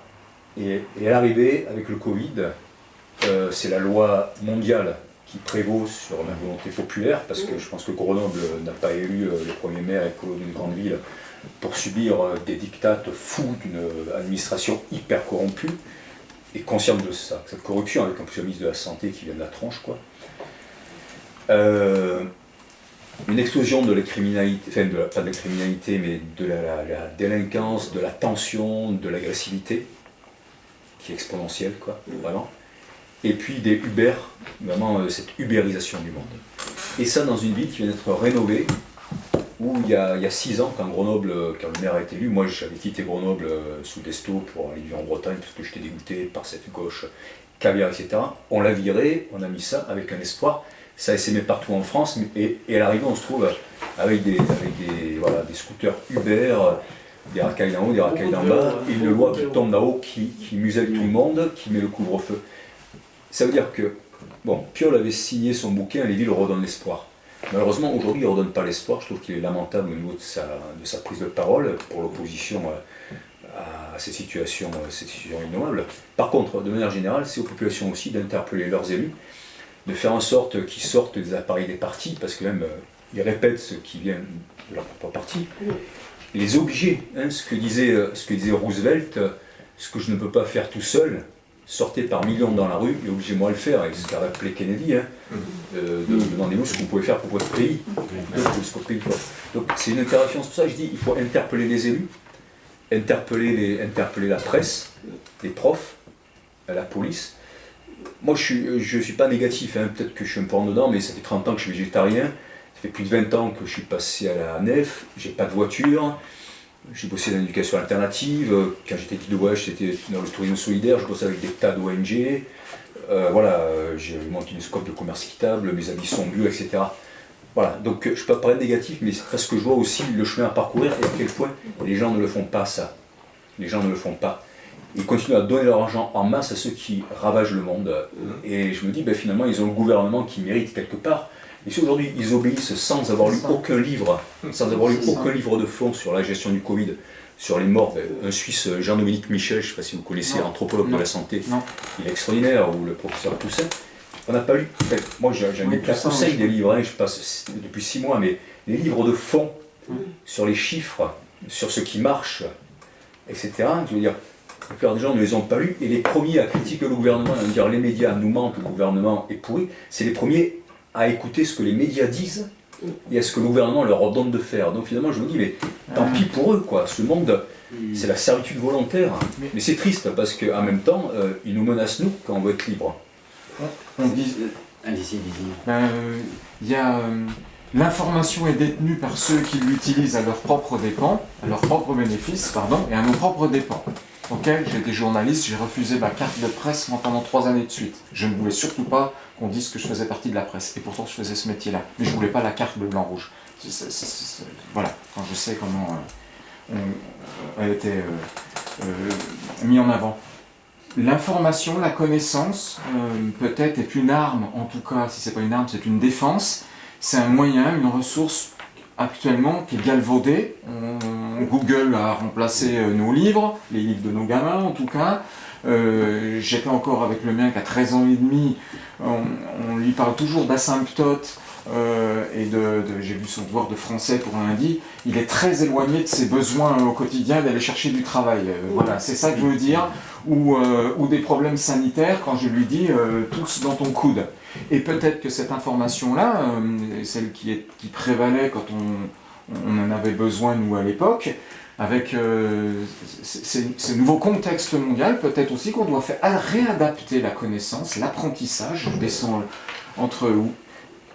Et à l'arrivée, avec le Covid, c'est la loi mondiale qui prévaut sur la volonté populaire, parce que je pense que Grenoble n'a pas élu le premier maire écolo d'une grande ville pour subir des dictates fous d'une administration hyper corrompue, et consciente de ça, cette corruption, avec un plus ministre de la Santé qui vient de la tronche, quoi. Une explosion de la criminalité, enfin pas de la criminalité, mais de la délinquance, de la tension, de l'agressivité, qui est exponentielle, quoi, vraiment. Et puis des Uber, vraiment cette ubérisation du monde. Et ça dans une ville qui vient d'être rénovée, où il y a 6 ans, quand le maire a été élu, moi j'avais quitté Grenoble sous Desto pour aller vivre en Bretagne, parce que j'étais dégoûté par cette gauche caviar, etc. On l'a viré, on a mis ça avec un espoir. Ça essaimait partout en France, et à l'arrivée on se trouve avec des scooters Uber, des racailles d'en haut, des racailles d'en bas, et une loi qui tombe d'en haut, qui muselle tout le monde, qui met le couvre-feu. Ça veut dire que, bon, Piolle avait signé son bouquin « Les villes redonnent l'espoir ». Malheureusement, aujourd'hui, il ne redonne pas l'espoir. Je trouve qu'il est lamentable au niveau de sa prise de parole pour l'opposition à ces situations innommables. Par contre, de manière générale, c'est aux populations aussi d'interpeller leurs élus, de faire en sorte qu'ils sortent des appareils des partis, parce que même ils répètent ce qui vient de leur propre parti, les obliger, hein, ce que disait Roosevelt, ce que je ne peux pas faire tout seul, sortez par millions dans la rue et obligez-moi à le faire, et ce qu'a rappelé Kennedy, hein, demandez-nous ce que vous pouvez faire pour votre pays. Donc c'est une intervention, c'est pour ça que je dis il faut interpeller les élus, interpeller la presse, les profs, la police. Moi je suis pas négatif, hein, peut-être que je suis un peu en dedans, mais ça fait 30 ans que je suis végétarien, ça fait plus de 20 ans que je suis passé à la nef, j'ai pas de voiture. J'ai bossé dans l'éducation alternative, quand j'étais guide de voyage, c'était dans le tourisme solidaire, je bossais avec des tas d'ONG, j'ai monté une scope de commerce équitable, mes habits sont bio, etc. Voilà, donc je ne peux pas paraître négatif, mais c'est parce que je vois aussi le chemin à parcourir et à quel point les gens ne le font pas, ça. Les gens ne le font pas. Ils continuent à donner leur argent en masse à ceux qui ravagent le monde. Et je me dis, finalement, ils ont le gouvernement qui mérite quelque part. Et si aujourd'hui ils obéissent sans avoir lu aucun livre, de fond sur la gestion du Covid, sur les morts, un Suisse, Jean-Dominique Michel, je ne sais pas si vous connaissez, anthropologue de la santé, il est extraordinaire, ou le professeur Toussaint, on n'a pas lu, moi j'en ai 4 ou 5 des livres, hein, je passe depuis 6 mois, mais les livres de fond sur les chiffres, sur ce qui marche, etc., je veux dire, la plupart des gens ne les ont pas lus, et les premiers à critiquer le gouvernement, à dire les médias nous mentent, le gouvernement est pourri, c'est les premiers à écouter ce que les médias disent et à ce que le gouvernement leur ordonne de faire. Donc finalement je me dis, mais tant pis pour eux, quoi. Ce monde, c'est la servitude volontaire. Mais c'est triste parce qu'en même temps, ils nous menacent nous quand on veut être libre. On dit... Allez-y. L'information est détenue par ceux qui l'utilisent à leurs propres dépens, à leurs propres bénéfices, et à nos propres dépens. Ok, j'étais journaliste, j'ai refusé ma carte de presse pendant 3 années de suite. Je ne voulais surtout pas qu'on dise que je faisais partie de la presse. Et pourtant, je faisais ce métier-là. Mais je ne voulais pas la carte bleu, blanc, rouge. Voilà, quand je sais comment on a été mis en avant. L'information, la connaissance, peut-être est une arme, en tout cas, si ce n'est pas une arme, c'est une défense. C'est un moyen, une ressource actuellement qui est galvaudée. Google a remplacé nos livres, les livres de nos gamins en tout cas. J'étais encore avec le mien qui a 13 ans et demi, on lui parle toujours d'asymptote et j'ai vu son devoir de français pour lundi, il est très éloigné de ses besoins au quotidien d'aller chercher du travail. Voilà, c'est ça que je veux dire, ou des problèmes sanitaires quand je lui dis tous dans ton coude. Et peut-être que cette information-là, celle qui prévalait quand on en avait besoin nous à l'époque, avec ces nouveaux contextes mondiaux, peut-être aussi qu'on doit réadapter la connaissance, l'apprentissage, je descends entre où.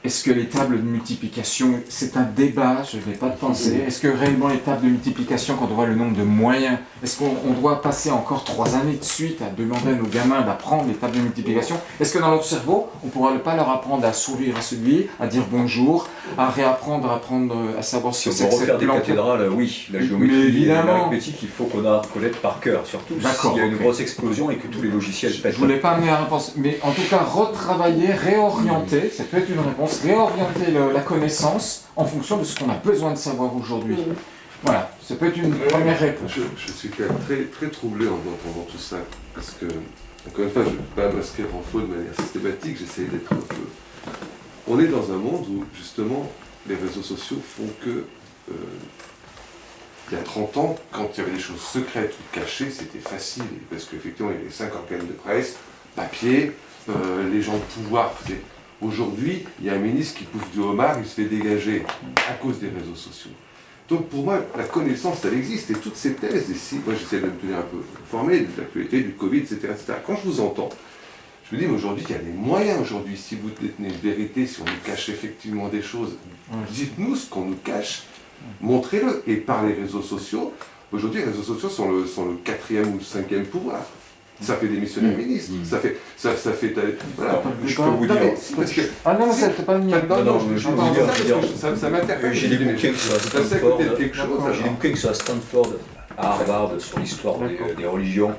Est-ce que les tables de multiplication, c'est un débat, je n'ai pas de pensée. Est-ce que réellement les tables de multiplication, quand on voit le nombre de moyens, est-ce qu'on doit passer encore 3 années de suite à demander à nos gamins d'apprendre les tables de multiplication? Est-ce que dans leur cerveau, on ne pourra pas leur apprendre à sourire, à se lever, à dire bonjour, à réapprendre, à savoir Si si on veut refaire des cathédrales, oui, la géométrie, l'arithmétique, il faut qu'on a connaître par cœur, surtout s'il y a une grosse explosion et que tous les logiciels pètent. Je ne voulais pas amener la réponse, mais en tout cas, retravailler, réorienter, ça peut être une réponse, réorienter la connaissance en fonction de ce qu'on a besoin de savoir aujourd'hui. Voilà, ça peut être une première réponse. Je suis quand même très, très troublé en entendant tout ça, parce que, encore une fois, je ne vais pas m'inscrire en faux de manière systématique, j'essaie d'être un peu... On est dans un monde où, justement, les réseaux sociaux font que... il y a 30 ans, quand il y avait des choses secrètes ou cachées, c'était facile, parce qu'effectivement, il y avait 5 organes de presse, papier, les gens de pouvoir faisaient... Aujourd'hui, il y a un ministre qui bouffe du homard, il se fait dégager à cause des réseaux sociaux. Donc pour moi, la connaissance, elle existe, et toutes ces thèses ici, moi j'essaie de me tenir un peu informé de l'actualité, du Covid, etc., etc. Quand je vous entends, je me dis, mais aujourd'hui, il y a des moyens aujourd'hui, si vous détenez une vérité, si on nous cache effectivement des choses, dites-nous ce qu'on nous cache, montrez-le. Et par les réseaux sociaux, aujourd'hui, les réseaux sociaux sont le 4e ou 5e pouvoir. Ça fait démissionner le ministre, ça fait voilà. Je peux vous dire... Ah non, ça n'était pas le mien. Non, je peux vous dire... Ça m'interpelle. J'ai des bouquins sur Stanford, à Harvard, sur l'histoire des religions.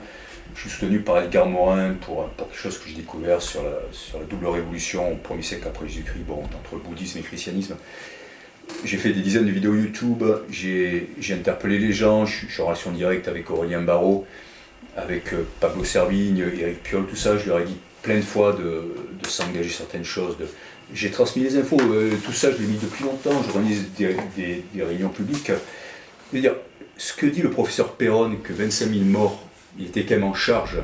Je suis soutenu par Edgar Morin pour quelque chose que j'ai découvert sur la double révolution au 1er siècle après Jésus-Christ, entre le bouddhisme et le christianisme. J'ai fait des dizaines de vidéos YouTube, j'ai interpellé les gens, je suis en relation directe avec Aurélien Barraud, avec Pablo Servigne, Éric Piolle, tout ça, je leur ai dit plein de fois de s'engager certaines choses. J'ai transmis les infos, tout ça je l'ai mis depuis longtemps, j'organise des réunions publiques. Je veux dire, ce que dit le professeur Perron, que 25 000 morts, il était quand même en charge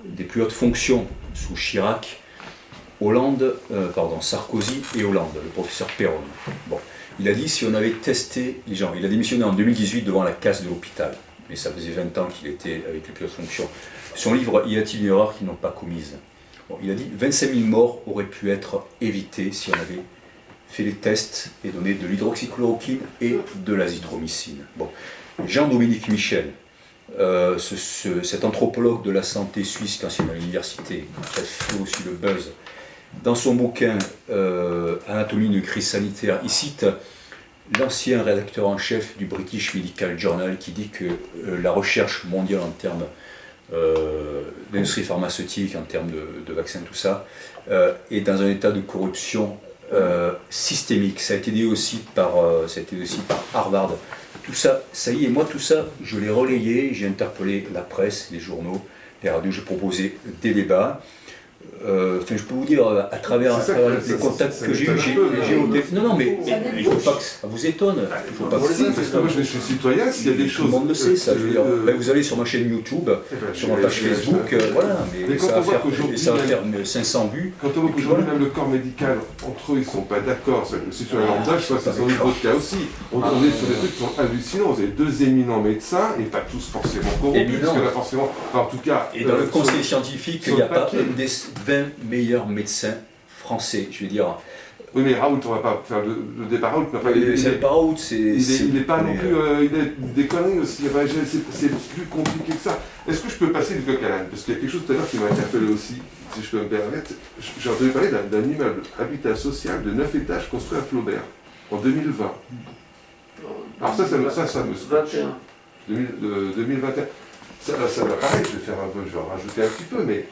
des plus hautes fonctions sous Chirac, Sarkozy et Hollande, le professeur Perron. Bon, il a dit si on avait testé les gens, il a démissionné en 2018 devant la casse de l'hôpital. Mais ça faisait 20 ans qu'il était avec les plus hautes fonctions. Son livre « Y a-t-il une erreur qu'ils n'ont pas commise ?» Il a dit 25 000 morts auraient pu être évitées si on avait fait les tests et donné de l'hydroxychloroquine et de l'azithromycine. Jean-Dominique Michel, cet anthropologue de la santé suisse qui enseigne à l'université, qui a fait aussi le buzz, dans son bouquin Anatomie d'une crise sanitaire, il cite l'ancien rédacteur en chef du British Medical Journal qui dit que la recherche mondiale en termes d'industrie pharmaceutique, en termes de vaccins, tout ça, est dans un état de corruption systémique. Ça a été dit aussi par Harvard. Tout ça, ça y est, moi tout ça, je l'ai relayé, j'ai interpellé la presse, les journaux, les radios, j'ai proposé des débats. Je peux vous dire, à travers les contacts que j'ai eus, j'ai ôté. Non, mais il ne faut pas que ça vous étonne. Il faut pas que ça parce que moi je suis citoyen, s'il y a des choses. Tout le monde le sait, ça. Je veux dire, vous allez sur ma chaîne YouTube, sur ma page Facebook, voilà, mais ça va faire 500 vues. Quand on voit qu'aujourd'hui, même le corps médical, entre eux, ils ne sont pas d'accord. Le citoyen lambda, je pense que c'est sans doute votre cas aussi. On est sur des trucs qui sont hallucinants. Vous avez 2 éminents médecins, et pas tous forcément corrompus, parce qu'il y en a forcément, en tout cas. Et dans le conseil scientifique, il n'y a pas un des 20 meilleurs médecins français, je veux dire. Oui, mais Raoult, on ne va pas faire le débat Raoult. C'est pas Raoult, il n'est pas non plus. Il a des conneries aussi. Enfin, c'est plus compliqué que ça. Est-ce que je peux passer du coq à l'âne? Parce qu'il y a quelque chose tout à l'heure qui m'a interpellé aussi, si je peux me permettre. J'ai entendu parler d'un immeuble habitat social de 9 étages construit à Flaubert en 2020. Alors ça me scotche. 2021. Ça va pareil, je vais rajouter un petit peu, mais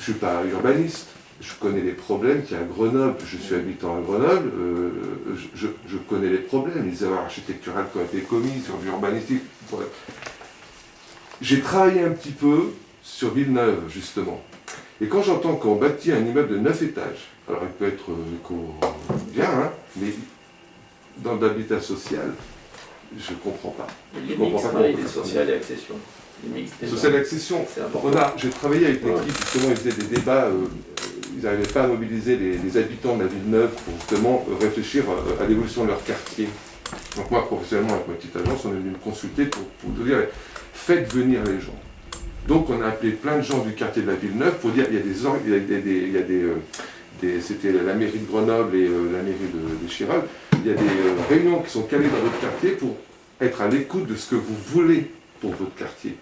je ne suis pas urbaniste. Je connais les problèmes qu'il y a à Grenoble, je suis habitant à Grenoble, je connais les problèmes, les erreurs architecturales qui ont été commises sur l'urbanistique. J'ai travaillé un petit peu sur Villeneuve, justement. Et quand j'entends qu'on bâtit un immeuble de 9 étages, alors il peut être bien, hein, mais dans l'habitat social, je ne comprends pas. Il est social et accession. Social accession. J'ai travaillé avec une équipe, justement, ils faisaient des débats, ils n'arrivaient pas à mobiliser les habitants de la Villeneuve pour justement réfléchir à l'évolution de leur quartier. Donc moi, professionnellement, avec ma petite agence, on est venu me consulter pour nous dire, faites venir les gens. Donc on a appelé plein de gens du quartier de la Villeneuve pour dire, c'était la mairie de Grenoble et la mairie de Chiral, il y a des réunions qui sont calées dans votre quartier pour être à l'écoute de ce que vous voulez pour votre quartier.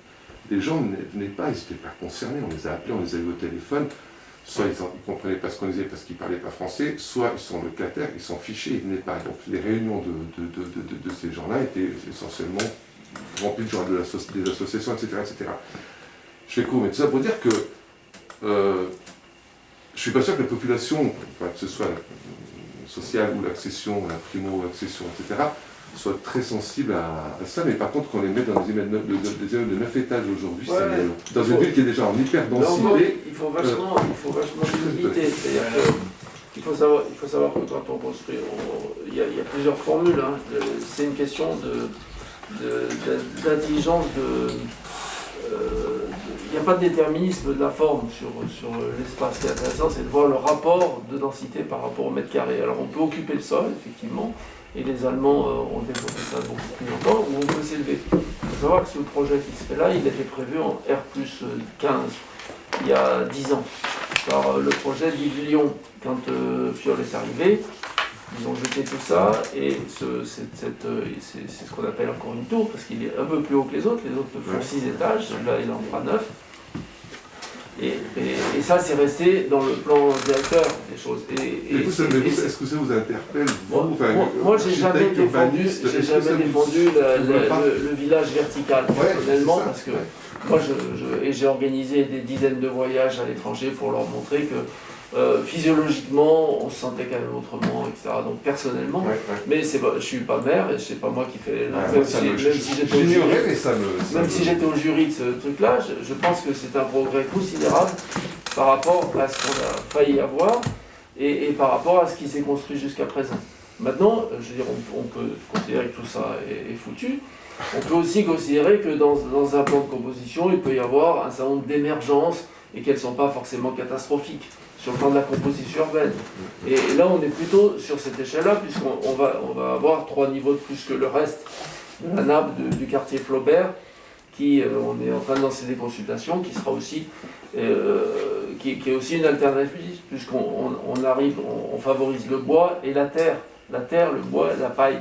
Les gens ne venaient pas, ils n'étaient pas concernés, on les a appelés, on les a eu au téléphone, soit ils ne comprenaient pas ce qu'on disait parce qu'ils ne parlaient pas français, soit ils sont locataires, ils sont fichés, ils ne venaient pas. Donc les réunions de ces gens-là étaient essentiellement remplies de gens des associations, etc., etc. Je fais court, mais tout ça pour dire que je ne suis pas sûr que la population, que ce soit sociale ou l'accession, la primo-accession, etc., soit très sensible à ça, mais par contre, qu'on les met dans des immeubles de 9 étages aujourd'hui, dans une ville qui est déjà en hyper-densité. Il faut vachement limiter. Il faut savoir que quand on construit, il y a plusieurs formules. Hein. C'est une question d'intelligence, il n'y a pas de déterminisme de la forme sur l'espace. Ce qui est intéressant, c'est de voir le rapport de densité par rapport au mètre carré. Alors on peut occuper le sol, effectivement, et les Allemands ont développé ça beaucoup plus longtemps, ou on peut s'élever. Il faut savoir que ce projet qui se fait là, il était prévu en R+15, il y a 10 ans, par le projet d'Yves Lyon. Quand Piolle est arrivé, ils ont jeté tout ça, et c'est ce qu'on appelle encore une tour, parce qu'il est un peu plus haut que les autres font 6 étages, là il en fera 9. Et ça, c'est resté dans le plan directeur des choses. Est-ce que ça vous interpelle, vous, moi, j'ai jamais défendu le village vertical, personnellement, parce que moi, j'ai organisé des dizaines de voyages à l'étranger pour leur montrer que physiologiquement, on se sentait quand même autrement, etc. Donc personnellement, mais je ne suis pas maire et c'est pas moi qui fais. Même si j'étais au jury de ce truc-là, je pense que c'est un progrès considérable par rapport à ce qu'on a failli avoir et par rapport à ce qui s'est construit jusqu'à présent. Maintenant, je veux dire, on peut considérer que tout ça est foutu. On peut aussi considérer que dans un plan de composition, il peut y avoir un certain nombre d'émergences et qu'elles ne sont pas forcément catastrophiques sur le plan de la composition urbaine. Et là, on est plutôt sur cette échelle-là, puisqu'on va avoir 3 niveaux de plus que le reste de la nappe du quartier Flaubert, qui, on est en train de lancer des consultations, qui sera aussi, qui est aussi une alternative, puisqu'on arrive, on favorise le bois et la terre, le bois, la paille,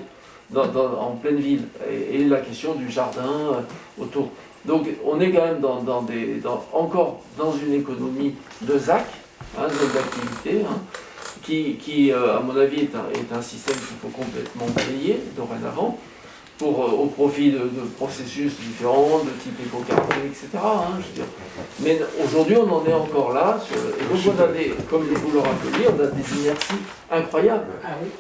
en pleine ville, et la question du jardin autour. Donc on est quand même encore dans une économie de ZAC, zone d'activité, qui à mon avis est un système qu'il faut complètement payer dorénavant, au profit de processus différents, de type éco-carbone, etc. Je veux dire. Mais aujourd'hui on en est encore là, et donc on a comme vous le rappeliez, on a des inerties incroyables.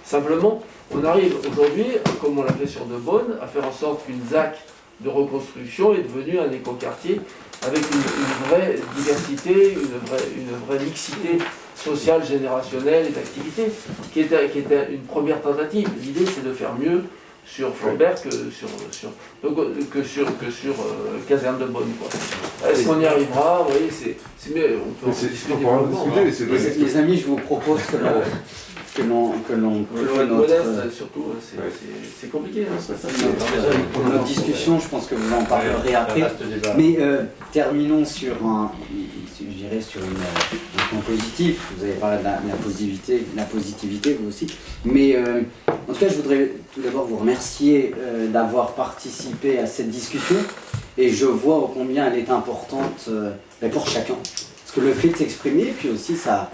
Simplement, on arrive aujourd'hui, comme on l'a fait sur De Beaune, à faire en sorte qu'une ZAC de reconstruction est devenue un écoquartier avec une vraie diversité, une vraie mixité sociale, générationnelle et d'activité, qui était une première tentative. L'idée, c'est de faire mieux sur Flaubert que sur Caserne de Beaune. Est-ce qu'on y arrivera? Oui, c'est mieux. On peut en discuter. Les amis, je vous propose que l'on modeste, surtout, c'est compliqué. Notre discussion, je pense que vous en parlerez après. Mais terminons sur un point positif. Vous avez parlé de la positivité, vous aussi. Mais en tout cas, je voudrais tout d'abord vous remercier d'avoir participé à cette discussion. Et je vois ô combien elle est importante pour chacun. Parce que le fait de s'exprimer, puis aussi ça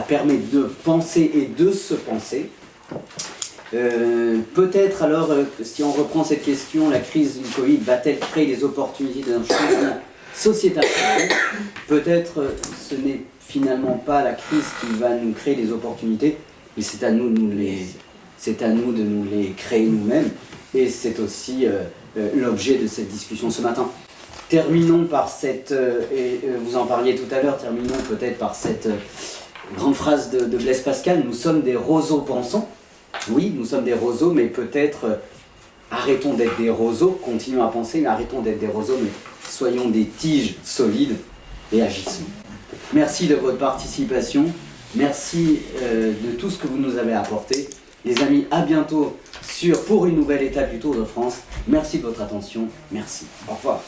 permet de penser et de se penser. Peut-être alors, si on reprend cette question, la crise du Covid va-t-elle créer des opportunités d'un changement sociétal? Peut-être ce n'est finalement pas la crise qui va nous créer des opportunités, mais c'est à nous de nous les créer nous-mêmes. Et c'est aussi l'objet de cette discussion ce matin. Terminons par vous en parliez tout à l'heure, terminons peut-être par cette grande phrase de Blaise Pascal, nous sommes des roseaux pensants. Oui, nous sommes des roseaux, mais peut-être arrêtons d'être des roseaux, continuons à penser, mais arrêtons d'être des roseaux, mais soyons des tiges solides et agissons. Merci de votre participation, merci de tout ce que vous nous avez apporté, Les amis, à bientôt pour une nouvelle étape du Tour de France. Merci de votre attention. Merci. Au revoir.